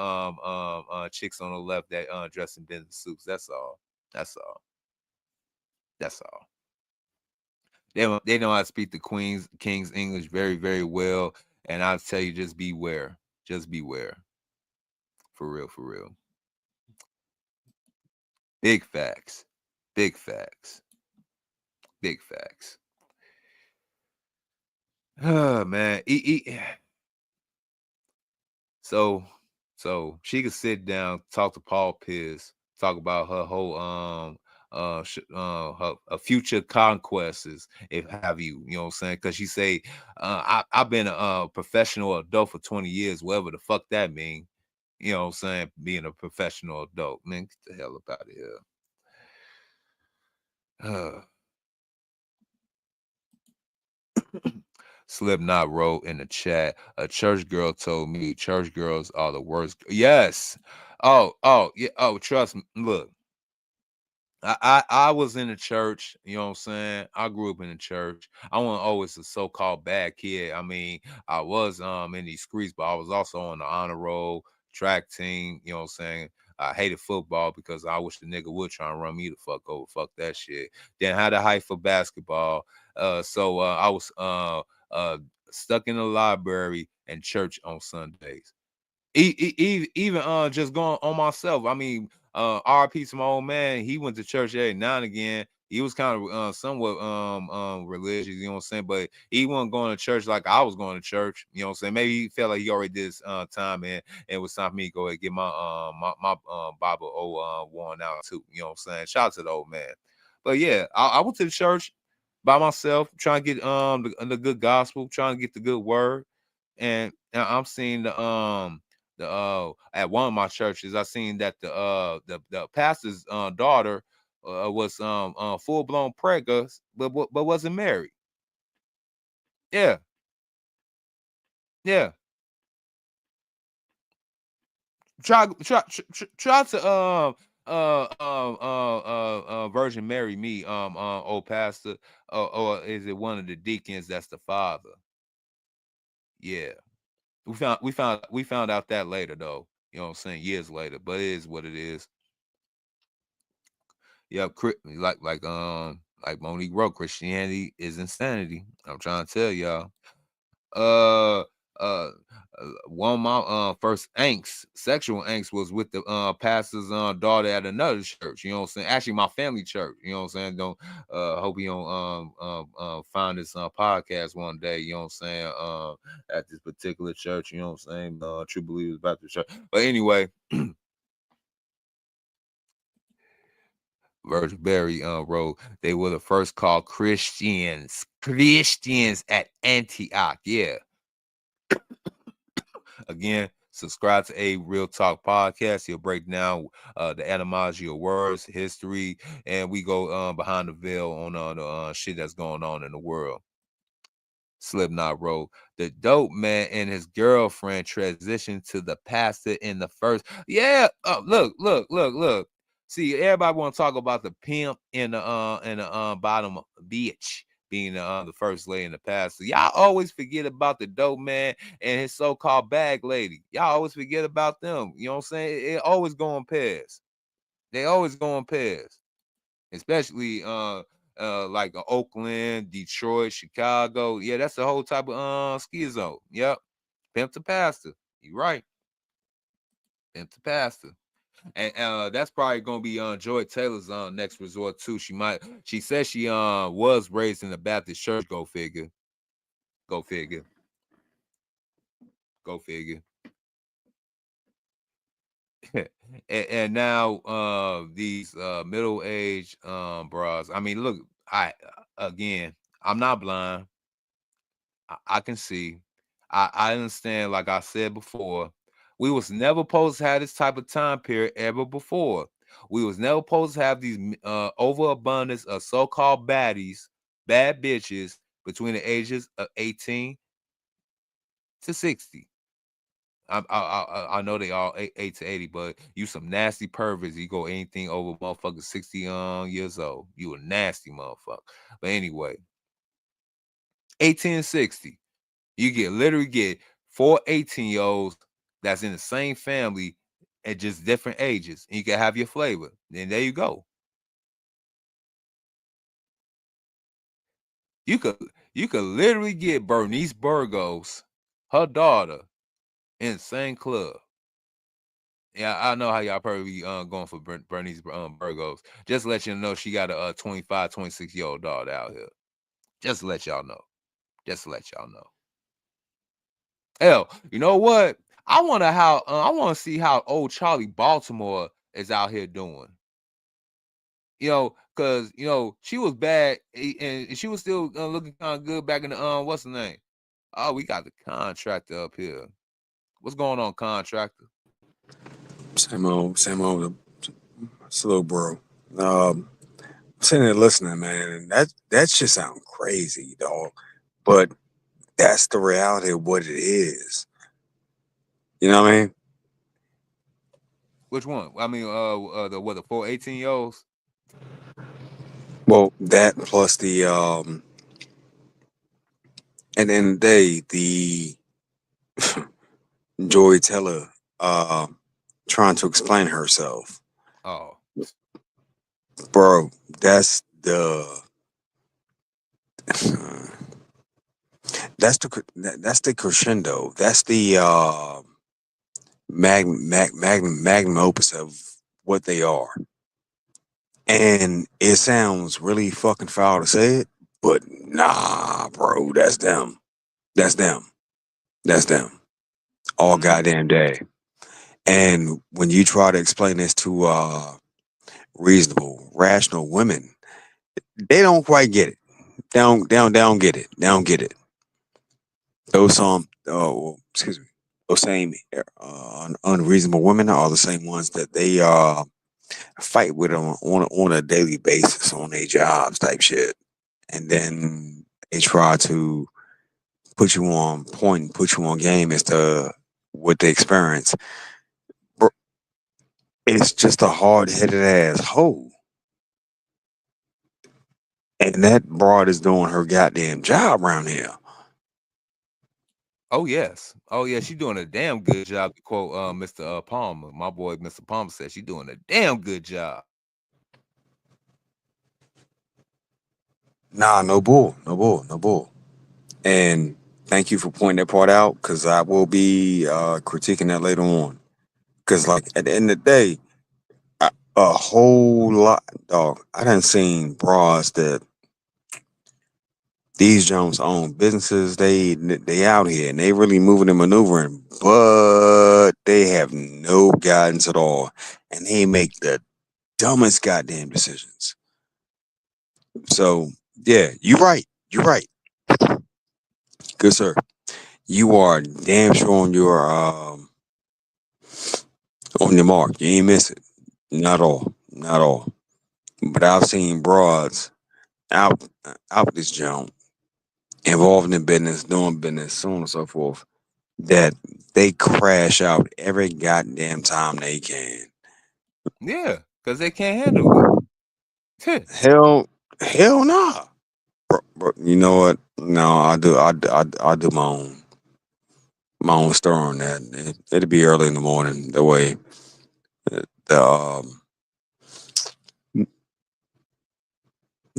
chicks on the left that dress in business suits. That's all. That's all. That's all. They know how to speak the King's English very, very well. And I'll tell you, just beware. Just beware. For real, for real. Big facts. Big facts. Big facts. Oh man. So she could sit down, talk to Paul Pierce, talk about her whole her future conquests, if have you know what I'm saying? Because she say, I've been a professional adult for 20 years, whatever the fuck that mean. You know what I'm saying? Being a professional adult, man, get the hell up out of here. Slipknot wrote in the chat, a church girl told me church girls are the worst. Yes. Oh, yeah. Oh, trust me. Look, I was in the church, you know what I'm saying? I grew up in the church. I wasn't always a so-called bad kid. I mean, I was in these streets, but I was also on the honor roll, track team, you know what I'm saying? I hated football because I wish the nigga would try and run me the fuck over. Fuck that shit. Then had a height for basketball. So I was uh stuck in the library and church on Sundays. Even just going on myself. I mean, RP to my old man, he went to church every now and again. He was kind of somewhat religious, you know what I'm saying? But he wasn't going to church like I was going to church, you know what I'm saying? Maybe he felt like he already did his time, and it was time for me to go ahead and get my Bible worn out too, you know what I'm saying? Shout out to the old man. But yeah, I went to the church by myself, trying to get the good gospel, trying to get the good word. And I'm seeing the at one of my churches, I seen that the pastor's daughter was full blown preggers, but wasn't married. Yeah, yeah. try to Virgin Mary me old pastor, or is it one of the deacons that's the father? Yeah, we found out that later though. You know what I'm saying? Years later, but it is what it is. Yeah, like Monique wrote, Christianity is insanity. I'm trying to tell y'all. Uh, one of my first angst, sexual angst, was with the pastor's daughter at another church. You know what I'm saying? Actually, my family church. You know what I'm saying? Don't hope you don't find this podcast one day. You know what I'm saying? At this particular church. You know what I'm saying? True Believers Baptist Church. But anyway. Virgil Berry wrote, they were the first called Christians at Antioch. Yeah. Again, subscribe to a Real Talk podcast. He'll break down the etymology of words, history, and we go behind the veil on the shit that's going on in the world. Slipknot wrote, the dope man and his girlfriend transitioned to the pastor in the first. Yeah, look. See, everybody want to talk about the pimp in the bottom bitch being the first lady in the pastor. Y'all always forget about the dope man and his so-called bag lady. Y'all always forget about them. You know what I'm saying? It always go on pairs. They always go on pairs, especially like Oakland, Detroit, Chicago. Yeah, that's the whole type of schizo. Yep. Pimp to pastor. You right. Pimp to pastor. And that's probably gonna be Joy Taylor's next resort too. She said she was raised in the Baptist church. Go figure. Go figure. Go figure. and now these middle-aged bras. I mean, look, I'm not blind. I can see. I understand, like I said before, we was never supposed to have this type of time period ever before. We was never supposed to have these overabundance of so-called baddies, bad bitches between the ages of 18 to 60. I know they all 8 to 80, but you some nasty perverts. You go anything over motherfucker 60 years old. You a nasty motherfucker. But anyway, 18 to 60. You literally get 4 18-year-olds that's in the same family at just different ages. And you can have your flavor. And there you go. You could literally get Bernice Burgos, her daughter, in the same club. Yeah, I know how y'all probably going for Bernice Burgos. Just to let you know, she got a 25, 26-year-old daughter out here. Just to let y'all know. Just to let y'all know. Hell, you know what? I want to see how old Charlie Baltimore is out here doing. Because she was bad and she was still looking kind of good back in the what's the name? Oh, we got the contractor up here. What's going on, contractor? Same old, slow bro. Sitting there listening, man, and that shit sound crazy, dog. But that's the reality of what it is. You know what I mean? Which one? I mean, the 4 18-year-olds? Well, that plus the and then the Joy Taylor trying to explain herself. Oh, Bro, that's the that's the crescendo. That's the magnum opus of what they are. And it sounds really fucking foul to say it, but nah, bro, that's them. That's them. That's them. All goddamn day. And when you try to explain this to reasonable, rational women, they don't quite get it. They don't get it. They don't get it. Those excuse me. Those same unreasonable women are the same ones that they fight with on a daily basis on their jobs type shit, and then they try to put you on point, put you on game as to what they experience. It's just a hard headed ass hoe. And that broad is doing her goddamn job around here. Oh yes, oh yeah, she doing a damn good job. To quote Mr. Palmer, my boy Mr. Palmer said she doing a damn good job. Nah, no bull, no bull, no bull. And thank you for pointing that part out because I will be critiquing that later on. Because, like, at the end of the day, a whole lot, dog. I done seen bras that these Jones own businesses. They out here and they really moving and maneuvering, but they have no guidance at all, and they make the dumbest goddamn decisions. So yeah, you're right. You're right. Good sir. You are damn sure on your mark. You ain't miss it. Not all. Not all. But I've seen broads out out this jump involved in business, doing business, so on and so forth, that they crash out every goddamn time they can. Yeah, because they can't handle it. Hell, hell nah. Bro, you know what? No, I do my own story on that. It'll be early in the morning. The way the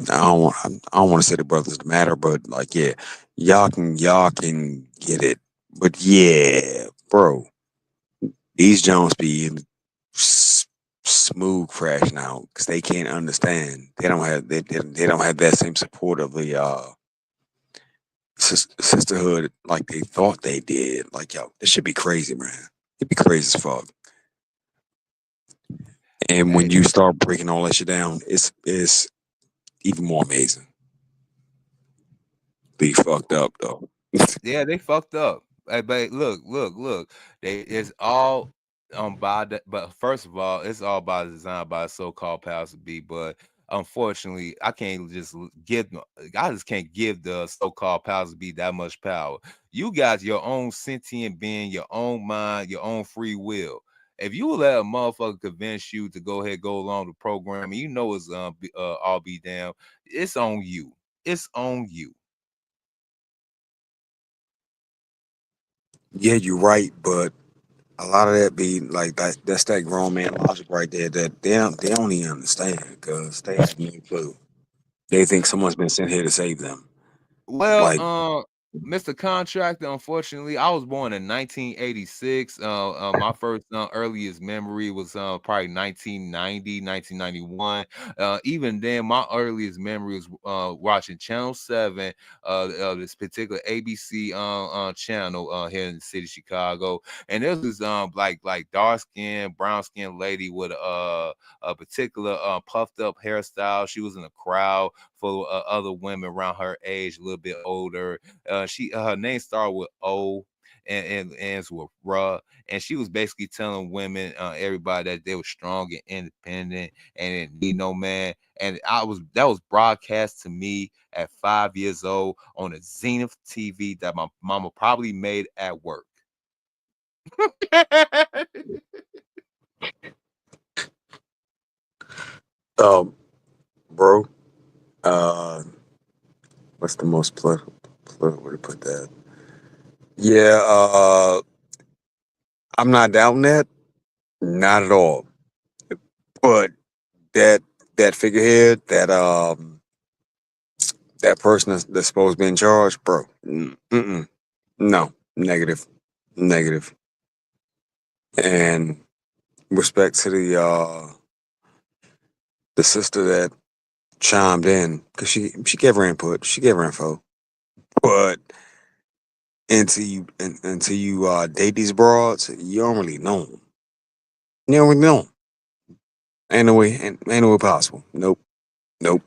I don't want to say the brothers matter, but like yeah, y'all can get it. But yeah, bro, these Jones be s- smooth crashing out because they can't understand. They don't have that same support of the sisterhood like they thought they did. Like yo, this should be crazy, man. It'd be crazy as fuck. And when Hey, you start breaking all that shit down, it's even more amazing. Be fucked up though. yeah, they fucked up. But look. It's all by the, but first of all, it's all by design by so-called powers to be. But unfortunately, I can't just give I just can't give the so-called powers to be that much power. You got your own sentient being, your own mind, your own free will. If you let a motherfucker convince you to go ahead, go along the program, and you know it's all be damn, it's on you. It's on you. Yeah, you're right, but a lot of that be like that. That's that grown man logic right there that they don't even understand because they have no clue. They think someone's been sent here to save them. Well, Like, Mr. Contractor, unfortunately, I was born in 1986. My first earliest memory was probably 1990, 1991. Even then, my earliest memory was watching Channel 7, this particular ABC channel here in the city of Chicago. And there's this like dark skinned, brown skinned lady with a particular puffed up hairstyle. She was in a crowd for other women around her age, a little bit older. She her name started with O and ends with Ruh, and she was basically telling women, everybody that they were strong and independent and didn't need no man. And that was broadcast to me at 5 years old on a Zenith TV that my mama probably made at work. um, bro, uh, what's the most political way to put that? Yeah, I'm not doubting that, not at all. But that that figurehead, that person that's supposed to be in charge, bro. No, negative, negative. And respect to the sister that chimed in because she gave her input, she gave her info. But until you date these broads, you don't really know them. You don't really know 'em. Ain't no way possible. Nope, nope.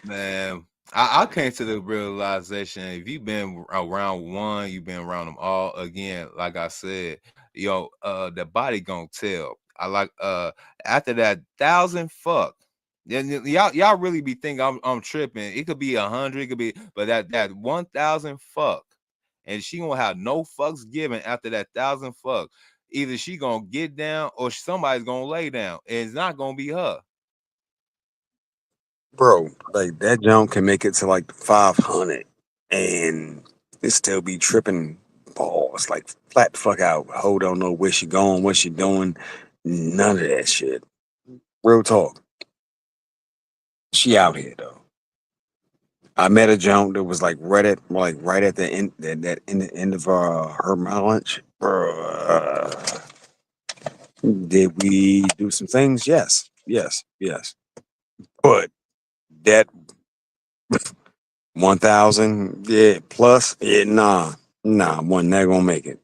Man, I came to the realization if you've been around one, you've been around them all. Again, like I said, the body gonna tell. I like after that thousand fuck. Then y'all really be thinking I'm tripping. It could be 100, it could be, but that 1,000 fuck, and she gonna have no fucks given after that thousand fuck. either she gonna get down or somebody's gonna lay down, and it's not gonna be her. Bro, like that jump can make it to like 500 and it still be tripping balls, like flat the fuck out. Ho don't know where she going, what she doing, none of that shit. Real talk. She out here though. I met a jump that was like right at the end the end of her mileage. Did we do some things? Yes. But that 1,000, yeah, plus, yeah, nah, wasn't that gonna make it.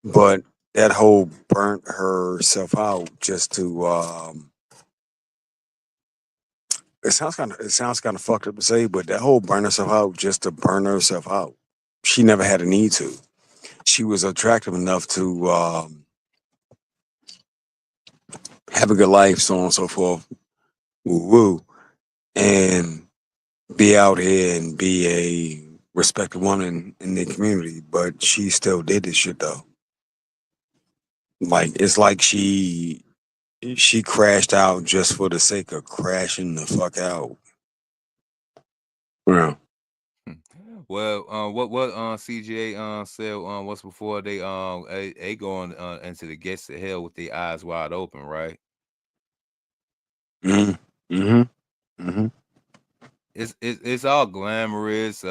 But that whole burnt herself out just to it sounds kind of fucked up to say, but that whole burn herself out just to burn herself out. She never had a need to. She was attractive enough to have a good life, so on and so forth. Woo woo. And be out here and be a respected woman in the community, but she still did this shit though. Like it's like she crashed out just for the sake of crashing the fuck out. Yeah. Well, what CJ said what's before they going into the gates of hell with their eyes wide open, right? Mm-hmm. It's all glamorous,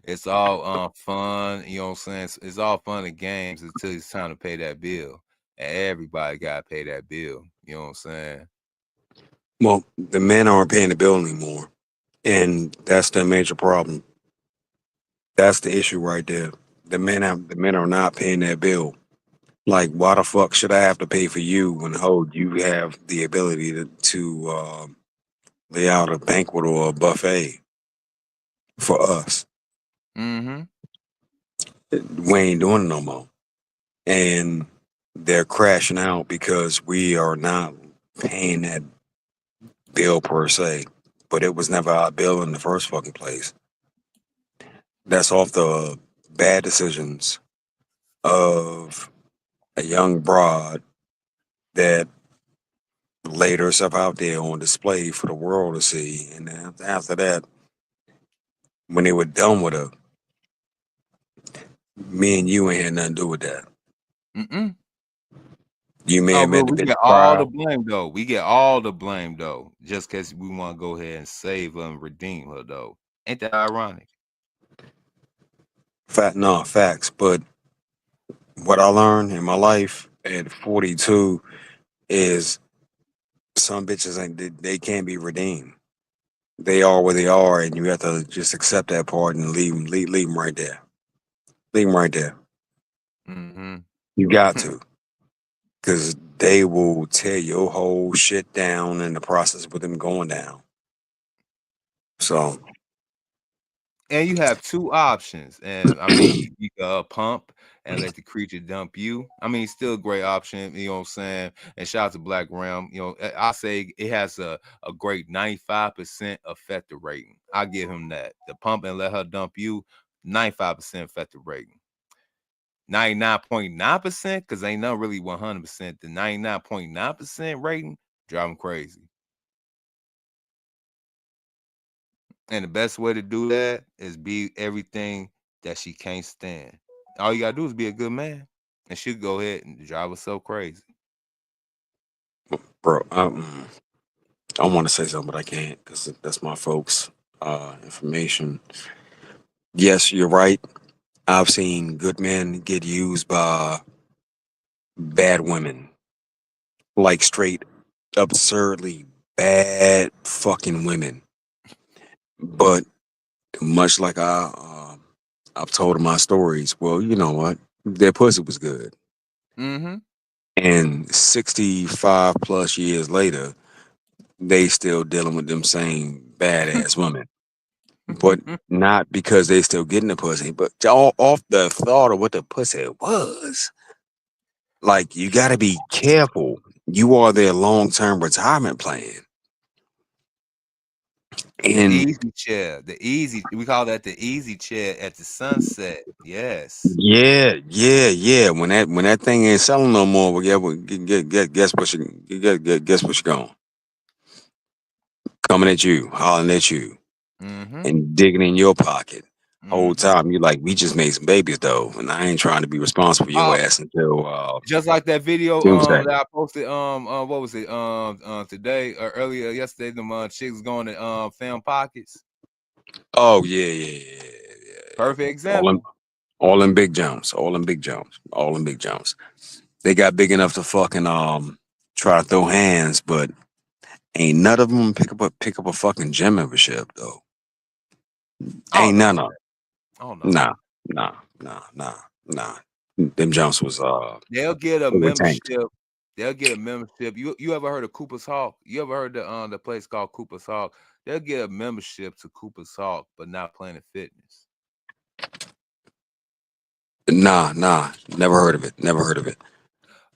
it's all fun, you know what I'm saying? It's all fun and games until it's time to pay that bill. And everybody gotta pay that bill, you know what I'm saying? Well, the men aren't paying the bill anymore, and that's the major problem. That's the issue right there. The men are not paying that bill. Like, why the fuck should I have to pay for you when you have the ability to lay out a banquet or a buffet for us? Mm-hmm. We ain't doing it no more, and they're crashing out because we are not paying that bill per se. But it was never our bill in the first fucking place. That's off the bad decisions of a young broad that laid herself out there on display for the world to see. And then after that, when they were done with her, me and you ain't had nothing to do with that. Mm-mm. You may Oh, have bro, met the we bitch get all the cry. blame though. We get all the blame though, just because we want to go ahead and save her and redeem her though. Ain't that ironic? Facts. But what I learned in my life at 42 is some bitches they can't be redeemed. They are where they are, and you have to just accept that part and leave them right there. Leave them right there. Mm-hmm. You got to, because they will tear your whole shit down in the process with them going down. So, And you have two options, and I mean, you can pump and let the creature dump you. I mean, still a great option, you know what I'm saying? And shout out to Black Realm. You know, I say it has a great 95% effective rating. I give him that. The pump and let her dump you, 95% effective rating. 99.9%, because ain't nothing really 100%. The 99.9% rating, drive them crazy. And the best way to do that is be everything that she can't stand. All you gotta do is be a good man, and she'll go ahead and drive herself crazy. bro, I want to say something, but I can't because that's my folks' information. Yes, you're right. I've seen good men get used by bad women, like straight, absurdly bad fucking women. But much like I've told my stories. Well, you know what? Their pussy was good, Mm-hmm. and 65 plus years later, they still dealing with them same badass women. But not because they still getting the pussy, but all off the thought of what the pussy was. Like, you got to be careful. You are their long term retirement plan. The And easy chair. We call that the easy chair at the sunset. Yes. yeah. When that thing ain't selling no more, well, yeah, guess what guess what you going coming at you, hollering at you, Mm-hmm. and digging in your pocket. Whole Mm-hmm. time you like, we just made some babies though, and I ain't trying to be responsible for your ass until Just like that video Doomsday. that I posted what was it today or earlier yesterday, them chicks going to film pockets. Oh yeah. Perfect All them example. all them big jumps, all them big jumps, all them big jumps. They got big enough to fucking try to throw hands, but ain't none of them pick up a fucking gym membership though. I don't Ain't know none about of that. I don't know. them. Nah. Them jumps was They'll get a they were tanked. membership. They'll get a membership. You ever heard of Cooper's Hawk? You ever heard the place called Cooper's Hawk? They'll get a membership to Cooper's Hawk, but not Planet Fitness. Nah, never heard of it. Never heard of it.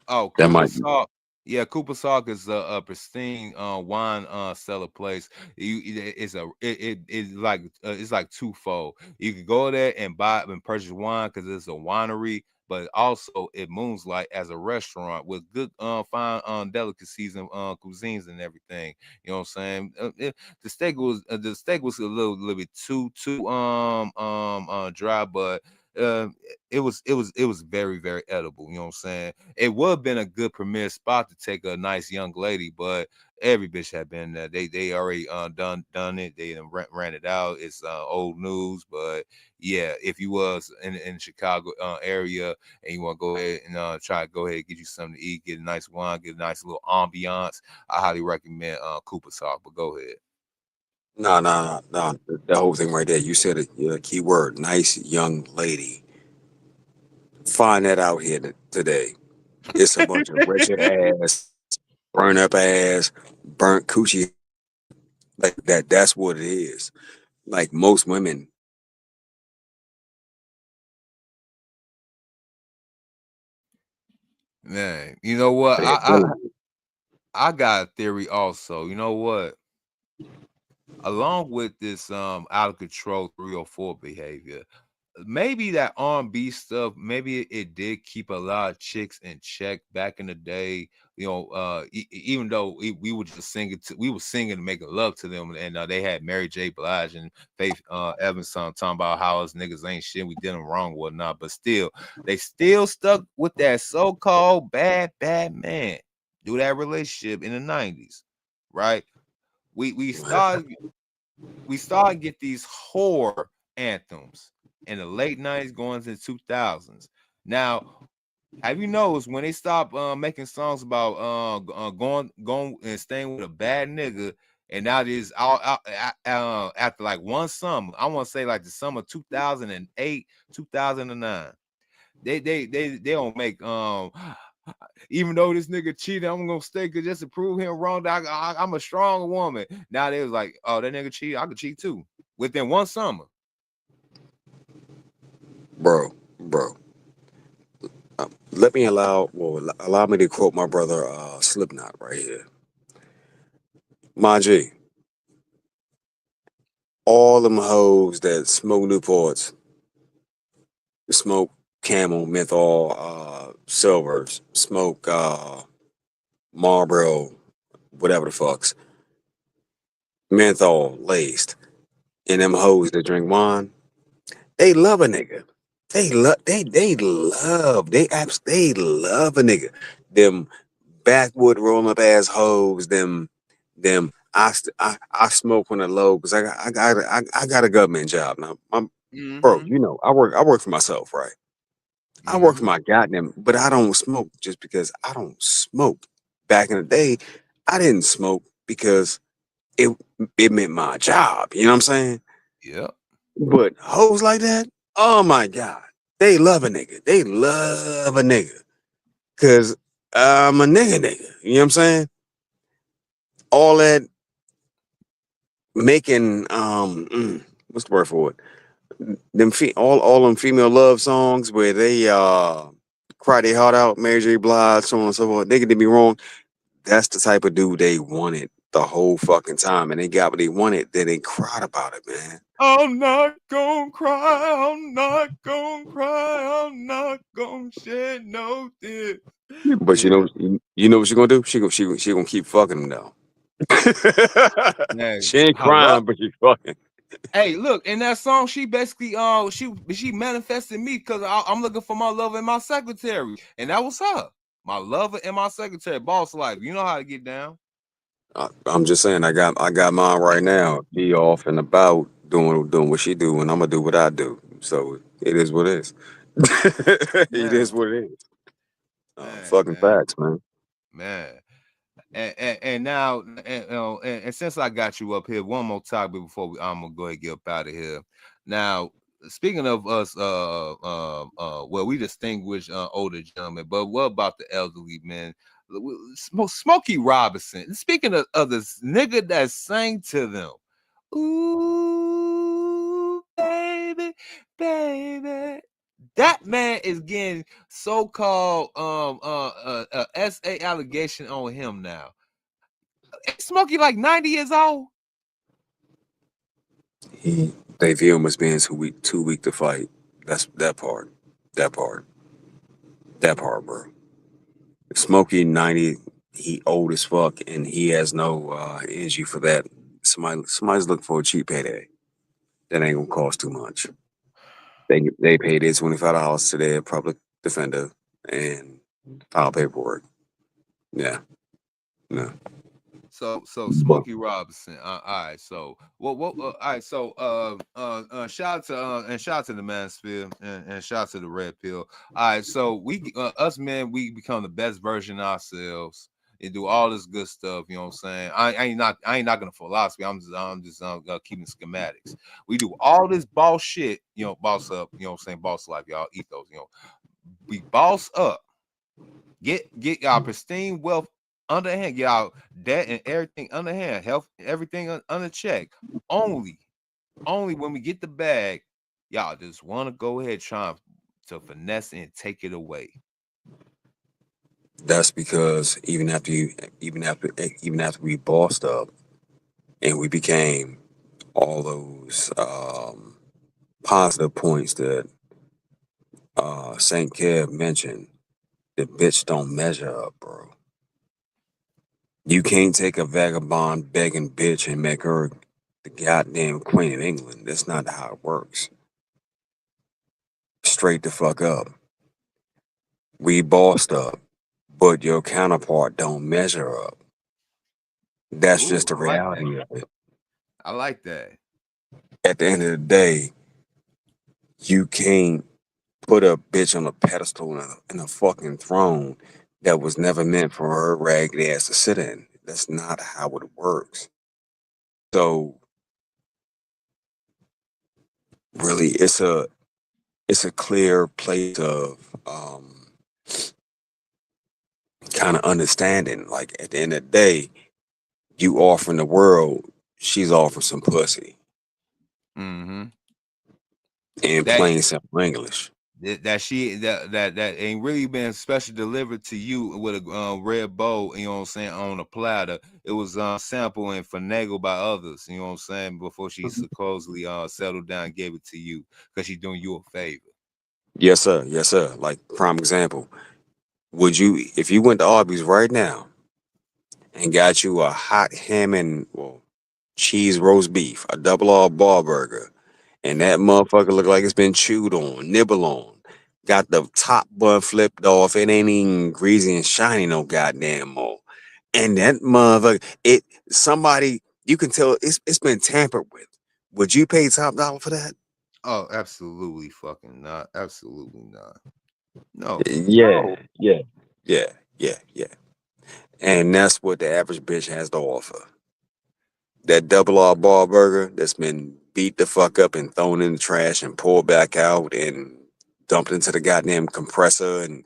Oh, That might Cooper's Hawk. Yeah, Cooper's Hawk is a pristine wine cellar place. It's like twofold. You can go there and buy and purchase wine because it's a winery, but also it moonlight as a restaurant with good fine delicacies and cuisines and everything. You know what I'm saying? The steak was a little bit too dry, but uh, it was very very edible. You know what I'm saying? It would have been a good premier spot to take a nice young lady, but every bitch had been there. They already done it. They done ran it out. It's old news, but yeah, if you was in the Chicago area and you want to go ahead and try to go ahead and get you something to eat, get a nice wine, get a nice little ambiance, I highly recommend Cooper's Hawk. But go ahead. nah. That whole thing right there. You said it. Key word. Nice young lady. Find that out here today. It's a bunch of wretched ass, burn up ass, burnt coochie like that. That's what it is. Like most women. Man, you know what? They're dealing with. I got a theory also. You know what? Along with this out of control 304 behavior, maybe that R&B stuff, maybe it did keep a lot of chicks in check back in the day. You know, even though we were just singing, we were singing and making love to them, and they had Mary J. Blige and Faith Evans song talking about how us niggas ain't shit, we did them wrong, whatnot. But still, they still stuck with that so-called bad man. Do that relationship in the 90s, right? We started to get these whore anthems in the late 90s going into the 2000s. Now, have you noticed when they stopped making songs about going and staying with a bad nigga, and now there's after like one summer, I want to say like the summer 2008, 2009, they don't make even though this nigga cheated, I'm gonna stay just to prove him wrong. I'm a strong woman. Now they was like, oh, that nigga cheated, I could cheat too within one summer. Bro. Allow me to quote my brother Slipknot right here. My G, all them hoes that smoke Newports, smoke Camel, Menthol, Silvers, smoke Marlboro, whatever the fucks, menthol laced, and them hoes that drink wine, they love a nigga. They love a nigga. Them backwood rolling up ass hoes, them I smoke on the low because I got a government job now. Bro, Mm-hmm. you know, I work for myself, right? I work for Mm-hmm. my goddamn, but I don't smoke just because I don't smoke. Back in the day, I didn't smoke because it it meant my job. You know what I'm saying? Yeah. But hoes like that, oh my god, they love a nigga. They love a nigga because I'm a nigga. You know what I'm saying? All that making what's the word for it? All them female love songs where they cry their heart out, Mary J. Blige, so on and so forth. They did me wrong. That's the type of dude they wanted. the whole fucking time, and they got what they wanted. Then they cried about it, man. I'm not gonna cry. I'm not gonna cry. I'm not gonna shed no tears. But Yeah, you know what she gonna do? She gonna keep fucking him now. man. She ain't I love. crying, but she fucking. Hey, look, in that song, she basically she manifested me because I'm looking for my lover and my secretary, and that was her. My lover and my secretary, boss life. You know how to get down. I'm just saying, I got mine right now. She off and about doing what she do, and I'm gonna do what I do. So it is what it is. It Man, is what it is. man, Fucking man, facts, man. man. And now, and since I got you up here, one more topic before I'm gonna go ahead and get up out of here. Now, speaking of us, well, we distinguish older gentlemen, but what about the elderly men? Smokey Robinson. Speaking of this nigga that sang to them, ooh, baby, baby. That man is getting so-called SA allegation on him now. Ain't Smokey like 90 years old? They view him as being too weak to fight. That's that part. That part. That part, bro. Smokey 90, he old as fuck, and he has no energy for that. Somebody's looking for a cheap payday. That ain't gonna cost too much. They paid their $25 to their public defender and file paperwork. Yeah, no. So Smokey Robinson. All right. So what all right. So shout out to and shout out to the Mansfield and shout out to the Red Pill. All right. So we us men, we become the best version of ourselves and do all this good stuff. You know what I'm saying? I ain't not gonna philosophy. I'm just keeping schematics. We do all this boss shit, you know, boss up, you know what I'm saying, boss life, y'all eat those, you know. We boss up, get our pristine wealth under hand, get our debt and everything under hand, health, everything under check. Only when we get the bag, y'all just want to go ahead trying to finesse and take it away. That's because even after we bossed up and we became all those positive points that Saint Kev mentioned, the bitch don't measure up, bro. You can't take a vagabond begging bitch and make her the goddamn queen of England. That's not how it works. Straight the fuck up. We bossed up, but your counterpart don't measure up. That's Ooh, just the I like that. reality of it. I like that. At the end of the day, you can't put a bitch on a pedestal in a fucking throne that was never meant for her ragged ass to sit in. That's not how it works. So really, it's a clear place of kind of understanding. Like at the end of the day, you offering the world, she's offering some pussy Mm-hmm. in That plain simple English. that ain't really been special delivered to you with a red bow, you know what I'm saying, on a platter. It was sampled and finagled by others, you know what I'm saying, before she supposedly settled down and gave it to you because she's doing you a favor. Yes, sir. Yes, sir. Like prime example, would you if you went to Arby's right now and got you a hot ham and cheese roast beef, a double R bar burger, and that motherfucker look like it's been chewed on, nibble on. Got the top bun flipped off. It ain't even greasy and shiny no goddamn more. And that motherfucker, somebody you can tell it's been tampered with. Would you pay top dollar for that? Oh, absolutely fucking not. Absolutely not. No. Yeah, yeah, yeah, yeah, yeah. And that's what the average bitch has to offer. That double R bar burger that's been beat the fuck up and thrown in the trash and pulled back out and dumped into the goddamn compressor and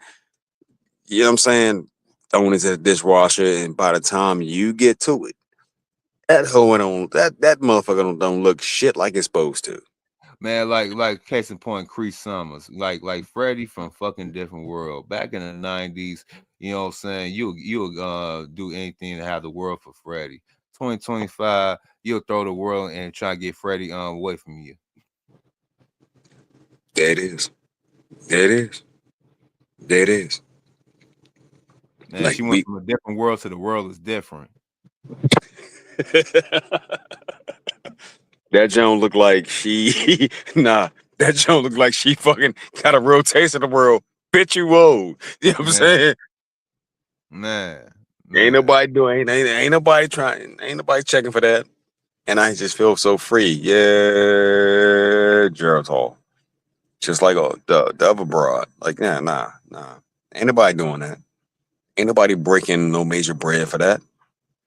you know what I'm saying? Thrown into the dishwasher and by the time you get to it, that hoe that motherfucker don't look shit like it's supposed to. Man, like case in point, Cree Summers, like Freddie from fucking different world. Back in the 90s, you know what I'm saying? You do anything to have the world for Freddie. 2025, you'll throw the world and try to get Freddie away from you. There it is. There it is. There it is. Man, Like she went we from a different world to the world is different. that Joan look like she nah. That Joan look like she fucking got a real taste of the world. Bitch, you old. You know what I'm Man, saying? man. Ain't nobody doing ain't nobody trying, ain't nobody checking for that. And I just feel so free. Yeah, Gerald Hall. Just like the other broad. Like, nah. Ain't nobody doing that. Ain't nobody breaking no major bread for that.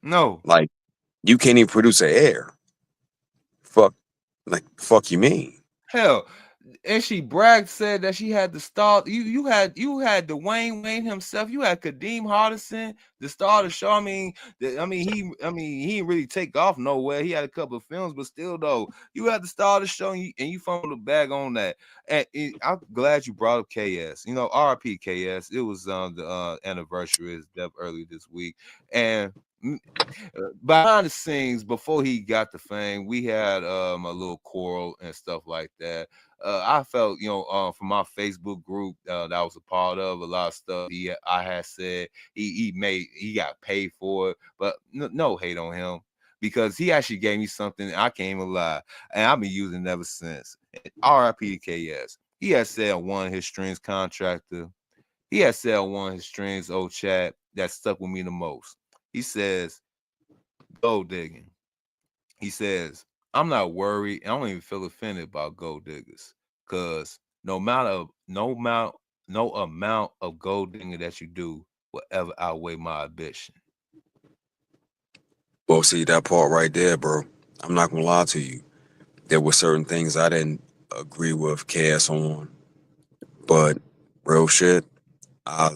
No. Like, you can't even produce an air. Fuck you mean? Hell, and she bragged, said that she had the star. You had Dwayne Wayne himself. You had Kadeem Hardison, the star of the show. He didn't really take off nowhere. He had a couple of films, but still though, you had the star of the show, and you fumbled the bag on that. And I'm glad you brought up KS. RIP KS. It was the anniversary of his death earlier this week, and behind the scenes, before he got the fame, we had a little quarrel and stuff like that. I felt, from my Facebook group that I was a part of, a lot of stuff I had said he got paid for it, but no hate on him because he actually gave me something I can't even lie, and I've been using it ever since. R.I.P. KS. He had said on one of his strings contractor. He had said on one of his strings old chat that stuck with me the most. He says, gold digging. He says, I'm not worried. I don't even feel offended about gold diggers. Cause no amount of gold digging that you do will ever outweigh my ambition. Well, see that part right there, bro. I'm not gonna lie to you. There were certain things I didn't agree with Cass on, but real shit, I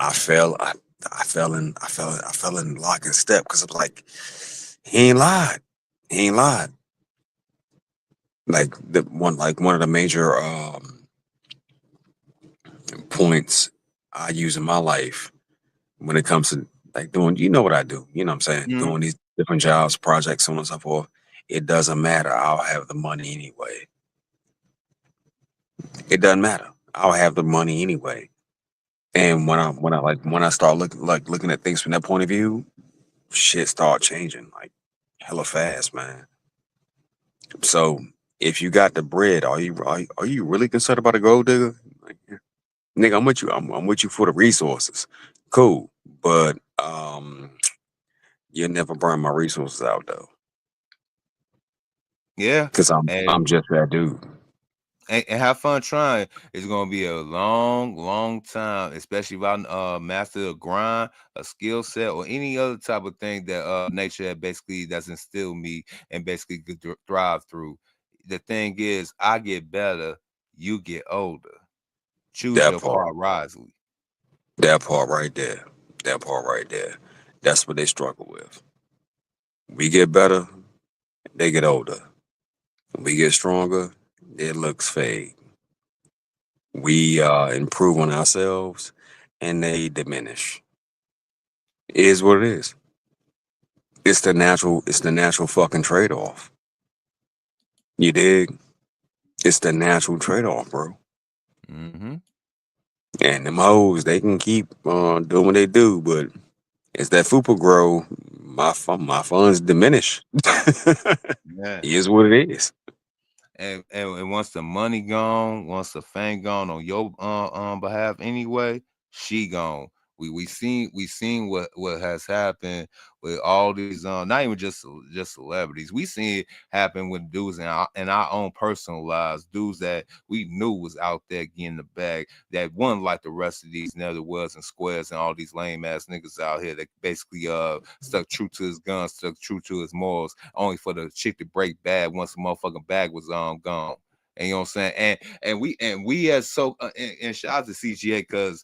I fell I, I fell in lock and step because I was like, he ain't lied. He ain't lied. Like one of the major points I use in my life when it comes to like doing, you know what I do, you know what I'm saying? Mm-hmm. Doing these different jobs, projects, so on and so forth. It doesn't matter. I'll have the money anyway. It doesn't matter. I'll have the money anyway. And when I start looking at things from that point of view, shit start changing like hella fast, man. So if you got the bread, are you really concerned about a gold digger? Like, yeah. Nigga, I'm with you. I'm with you for the resources. Cool. But you never burn my resources out though. Yeah. Cause And I'm just that dude. and have fun trying. It's gonna be a long time, especially if I master a grind, a skill set, or any other type of thing that nature basically that's instilled me and basically could thrive through. The thing is, I get better, you get older. Choose That your part. part wisely. That part right there. That part right there. That's what they struggle with. We get better, they get older. We get stronger, their looks fade. We improve on ourselves and they diminish. It is what it is. It's the natural fucking trade-off. You dig? It's the natural trade-off, bro. Mm-hmm. And them hoes, they can keep doing what they do, but as that fupa grow, my funds diminish. Yeah. It is what it is. And once the money gone, once the fame gone on your behalf anyway, she gone. We seen what has happened with all these not even just celebrities. We seen it happen with dudes in our own personal lives, dudes that we knew was out there getting the bag that wasn't like the rest of these never was and squares and all these lame ass niggas out here that basically stuck true to his guns, stuck true to his morals, only for the chick to break bad once the motherfucking bag was gone. And you know what I'm saying? And we as so and shout out to CGA because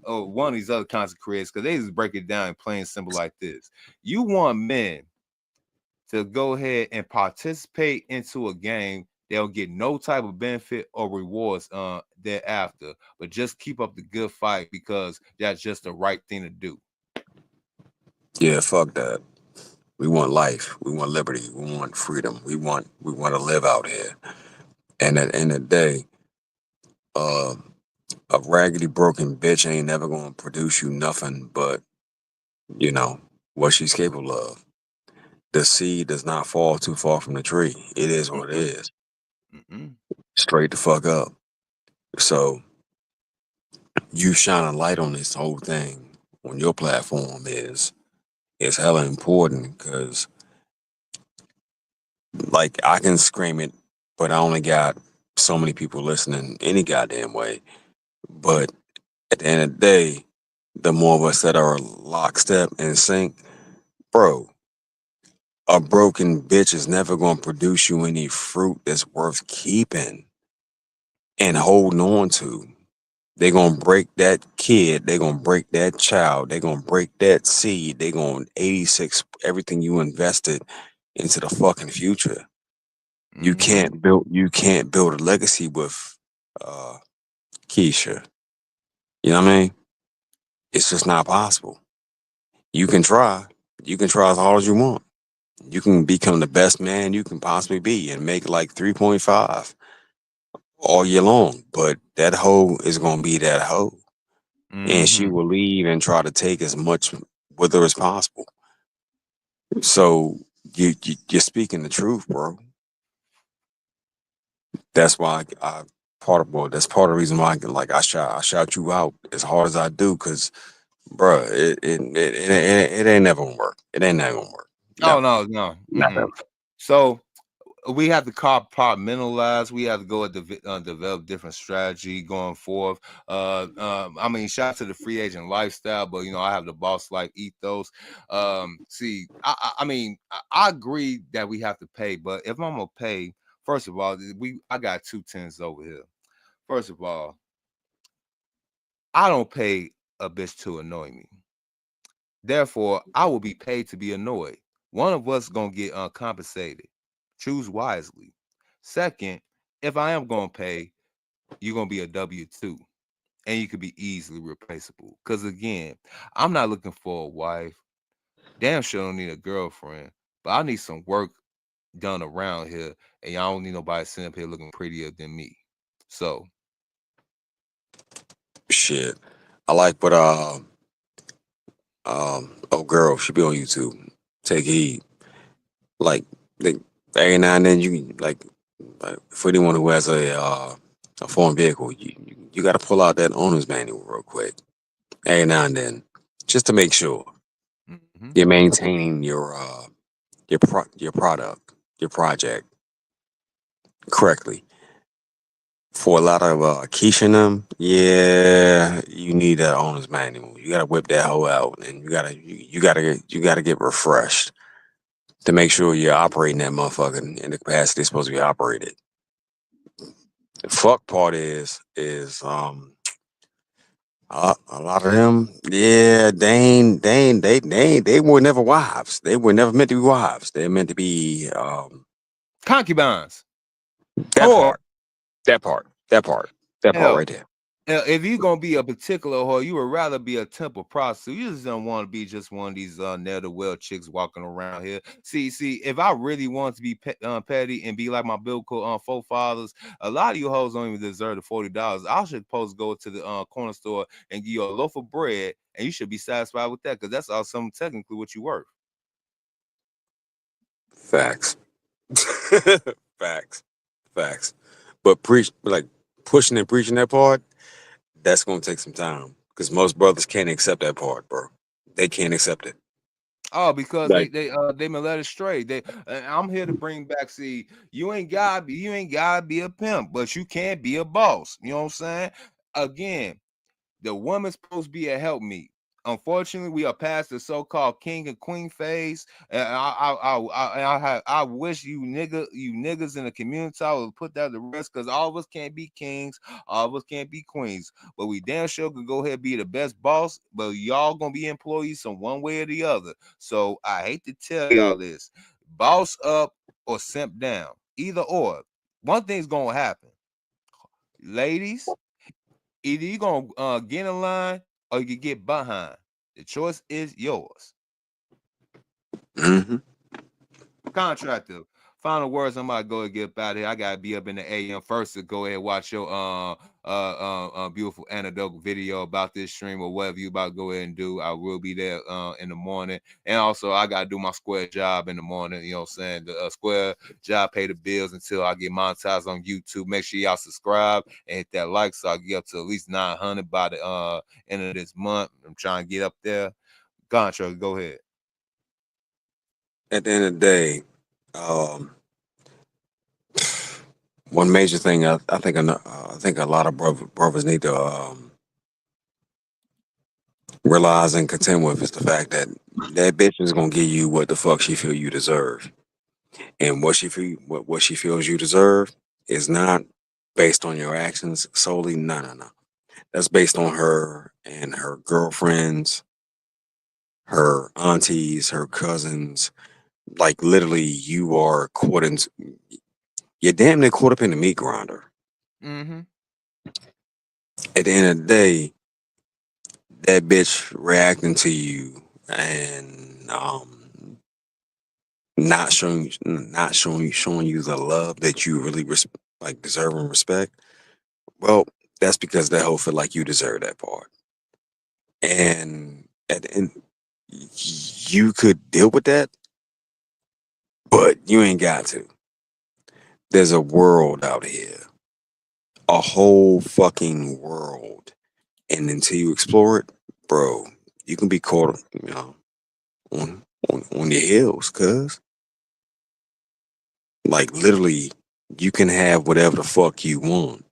one of these other content creators, because they just break it down in plain simple like this. You want men to go ahead and participate into a game, they'll get no type of benefit or rewards thereafter, but just keep up the good fight because that's just the right thing to do. Yeah, fuck that. We want life. We want liberty. We want freedom. We want to live out here. And at the end of the day, uh, a raggedy broken bitch ain't never gonna produce you nothing but, you know, what she's capable of. The seed does not fall too far from the tree. It is what it Mm-mm, is. mm-mm. Straight the fuck up. So you shine a light on this whole thing on your platform is hella important because like I can scream it, but I only got so many people listening any goddamn way. But at the end of the day, the more of us that are lockstep and sync, bro, a broken bitch is never gonna produce you any fruit that's worth keeping and holding on to. They gonna break that kid. They gonna break that child. They gonna break that seed. They gonna 86 everything you invested into the fucking future. You Mm-hmm. can't build. You can't build a legacy with uh, Keisha. You know what I mean? It's just not possible. You can try. You can try as hard as you want. You can become the best man you can possibly be and make like 3.5 all year long. But that hoe is gonna be that hoe. And she Mm-hmm. will leave and try to take as much with her as possible. So you're speaking the truth, bro. That's why I part of well, that's part of the reason why I shout you out as hard as I do, cause bro, it ain't never gonna work. It ain't never gonna work. Oh Never, no, no. never. Mm-mm. So we have to compartmentalize. We have to go and develop different strategy going forth. I mean, shout out to the free agent lifestyle, but you know, I have the boss like ethos. See, I mean, I agree that we have to pay, but if I'm gonna pay, first of all, I got 2 10s over here. First of all, I don't pay a bitch to annoy me. Therefore, I will be paid to be annoyed. One of us gonna get compensated. Choose wisely. Second, if I am gonna pay, you're gonna be a W-2, and you could be easily replaceable. Cause again, I'm not looking for a wife. Damn sure don't need a girlfriend, but I need some work done around here, and y'all don't need nobody sitting up here looking prettier than me. So, Shit. I like what oh girl, she be on YouTube. Take heed. Like they, every now and then you can like for anyone who has a foreign vehicle, you got to pull out that owner's manual real quick every now and then, just to make sure mhm. you're maintaining your product, your project correctly. For a lot of Keisha and them, yeah, you need that owner's manual. You gotta whip that hoe out, and you gotta get refreshed to make sure you're operating that motherfucker in the capacity it's supposed to be operated. The fuck part is a lot of them, yeah, they were never wives. They were never meant to be wives. They're meant to be Concubines. that Whore. part, that part, that part, that part Hell, right there. if you're gonna be a particular whore, you would rather be a temple prostitute. You just don't want to be just one of these ne'er-do-well chicks walking around here. See, if I really want to be petty and be like my biblical forefathers, a lot of you hoes don't even deserve the $40. I should supposed to go to the corner store and give you a loaf of bread, and you should be satisfied with that because that's also technically what you worth. Facts. Facts. Facts. But pushing and preaching that part, that's gonna take some time. Because most brothers can't accept that part, bro. They can't accept it. Oh, because Like, they been led astray. I'm here to bring back. See, you ain't gotta be a pimp, but you can be a boss. You know what I'm saying? Again, the woman's supposed to be a helpmeet. Unfortunately, we are past the so-called king and queen phase. And I wish you niggas in the community I would put that to rest because all of us can't be kings, all of us can't be queens, but we damn sure could go ahead and be the best boss. But y'all gonna be employees from one way or the other. So I hate to tell y'all this: boss up or simp down, either or. One thing's gonna happen, ladies. Either you gonna get in line or you can get behind. The choice is yours. mhm. Contractor. Final words. I'm about to go and get up out of here. I gotta be up in the AM first to go ahead and watch your beautiful anecdote video about this stream or whatever you about to go ahead and do. I will be there in the morning, and also I gotta do my square job in the morning. You know what I'm saying? The square job pay the bills until I get monetized on YouTube. Make sure y'all subscribe and hit that like so I get up to at least 900 by the end of this month. I'm trying to get up there. Contractor, go ahead. At the end of the day, one major thing I think a lot of brothers need to realize and contend with is the fact that that bitch is gonna give you what the fuck she feel you deserve, and what she feels you deserve is not based on your actions solely. No. That's based on her and her girlfriends, her aunties, her cousins. Like literally, you are you're damn near caught up in the meat grinder. Mm-hmm. At the end of the day, that bitch reacting to you and showing you the love that you really deserve and respect. Well, that's because that hoe feel like you deserve that part. And at the end, you could deal with that, but you ain't got to. There's a world out here, a whole fucking world, and until you explore it, bro, you can be caught, on your heels, cuz like literally, you can have whatever the fuck you want,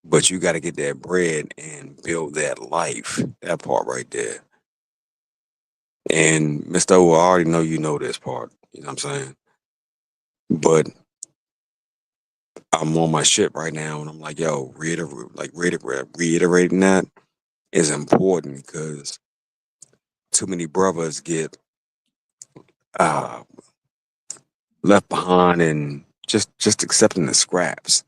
but you got to get that bread and build that life. That part right there. And Mr. O, I already know you know this part. You know what I'm saying? But I'm on my shit right now, and I'm like, yo, reiterating that is important because too many brothers get uh, left behind and just accepting the scraps.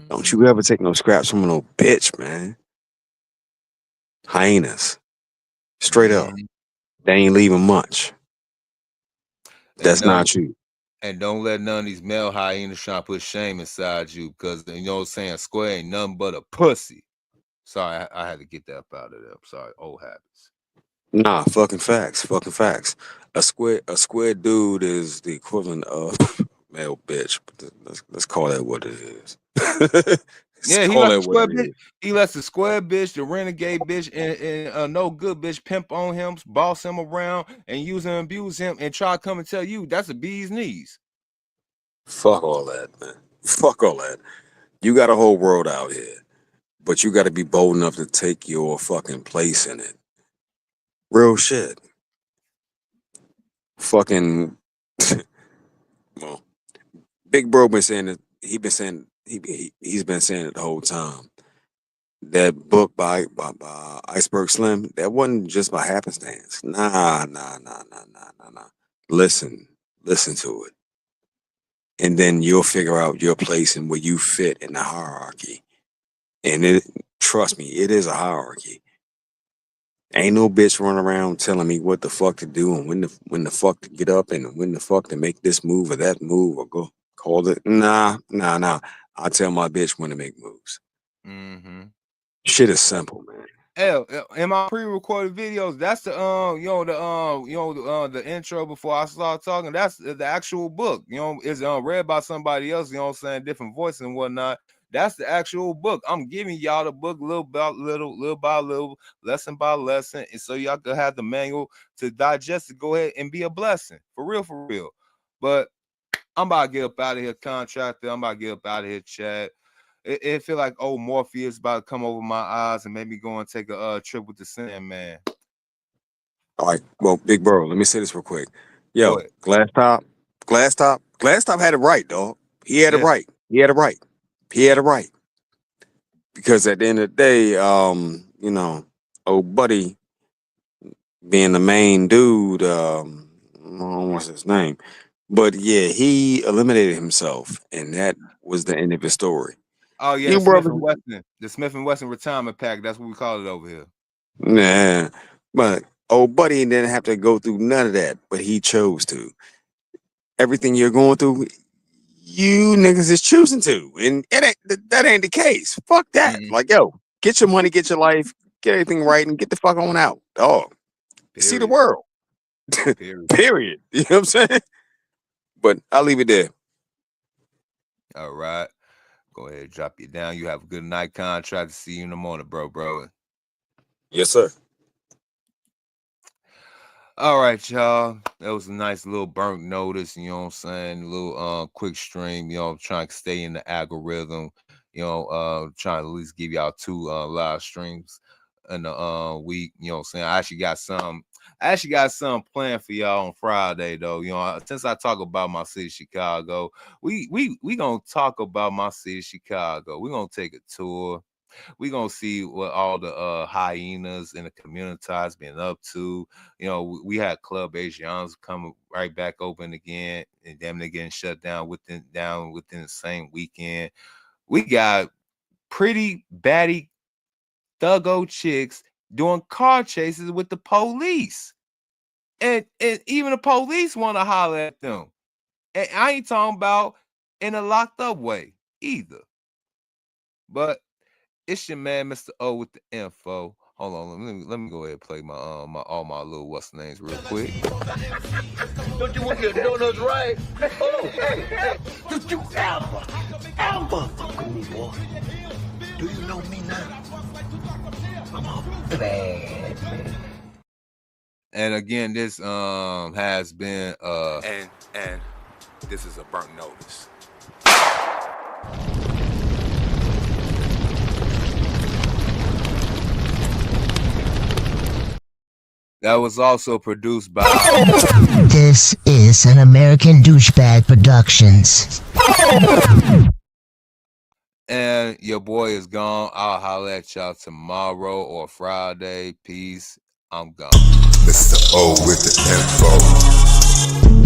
Don't you ever take no scraps from no bitch, man. Hyenas, straight up, they ain't leaving much. That's not you. And don't let none of these male hyenas try to put shame inside you, because you know what I'm saying, square ain't nothing but a pussy. Sorry, I had to get that up out of there. I'm sorry, old habits. Nah, fucking facts. A square dude is the equivalent of male bitch. But let's call that what it is. Yeah, he lets the square bitch. He lets the square bitch, the renegade bitch, and no good bitch pimp on him, boss him around, and use and abuse him, and try to come and tell you that's a bee's knees. Fuck all that, man. Fuck all that. You got a whole world out here, but you got to be bold enough to take your fucking place in it. Real shit. Fucking. Well, Big Bro been saying it. He's been saying it the whole time. That book by Iceberg Slim, that wasn't just by happenstance. Nah. Listen to it, and then you'll figure out your place and where you fit in the hierarchy. And trust me, it is a hierarchy. Ain't no bitch running around telling me what the fuck to do and when the fuck to get up and when the fuck to make this move or that move or go call it. Nah. I tell my bitch when to make moves. Mm-hmm. Shit is simple, man. Hell, in my pre-recorded videos, that's the the intro before I start talking. That's the actual book. It's read by somebody else. You know what I'm saying, different voice and whatnot. That's the actual book. I'm giving y'all the book little by little, lesson by lesson, and so y'all could have the manual to digest it. Go ahead and be a blessing, for real. But I'm about to get up out of here, contractor. I'm about to get up out of here, Chad. It feel like old Morpheus about to come over my eyes and make me go and take a trip with the Sandman. All right, well, Big Bro, let me say this real quick. Yo, Glass Top had it right, dog. He had it right. Because at the end of the day, old buddy being the main dude, I don't know what's his name, but yeah, he eliminated himself, and that was the end of his story. Oh yeah, the Smith and Wesson retirement pack. That's what we call it over here. Nah, but old buddy didn't have to go through none of that, but he chose to. everything you're going through, you niggas is choosing to, and that ain't the case. Fuck that. Mhm. Like, yo, get your money, get your life, get everything right, and get the fuck on out, dog. See the Period. world. Period. Period. You know what I'm saying? But I'll leave it there. All right. Go ahead, drop you down. You have a good night, contract. See you in the morning, bro. Yes, sir. All right, y'all. That was a nice little burnt notice, you know what I'm saying? A little quick stream, you know, trying to stay in the algorithm, you know, trying to at least give y'all 2 live streams in the week, you know what I'm saying? I actually got some planned for y'all on Friday though. You know, since I talk about my city, Chicago, we gonna talk about my city, Chicago. We're gonna take a tour. We're gonna see what all the hyenas and the communities been up to. You know, we had Club Asians come right back open again, and them they getting shut down within the same weekend. We got pretty baddie thuggo chicks doing car chases with the police. And even the police want to holler at them. And I ain't talking about in a locked up way either. But it's your man, Mr. O, with the info. Hold on, let me go ahead and play my all my little what's names real quick. Don't you want your donuts right? Oh, hey, don't you ever fuck with me, boy. Do you know me now? I'm a bad man. And again, this has been and this is a burnt notice. That was also produced by This is an American Douchebag Productions. and your boy is gone. I'll holler at y'all tomorrow or Friday. Peace. I'm gone. Mr. O with the info.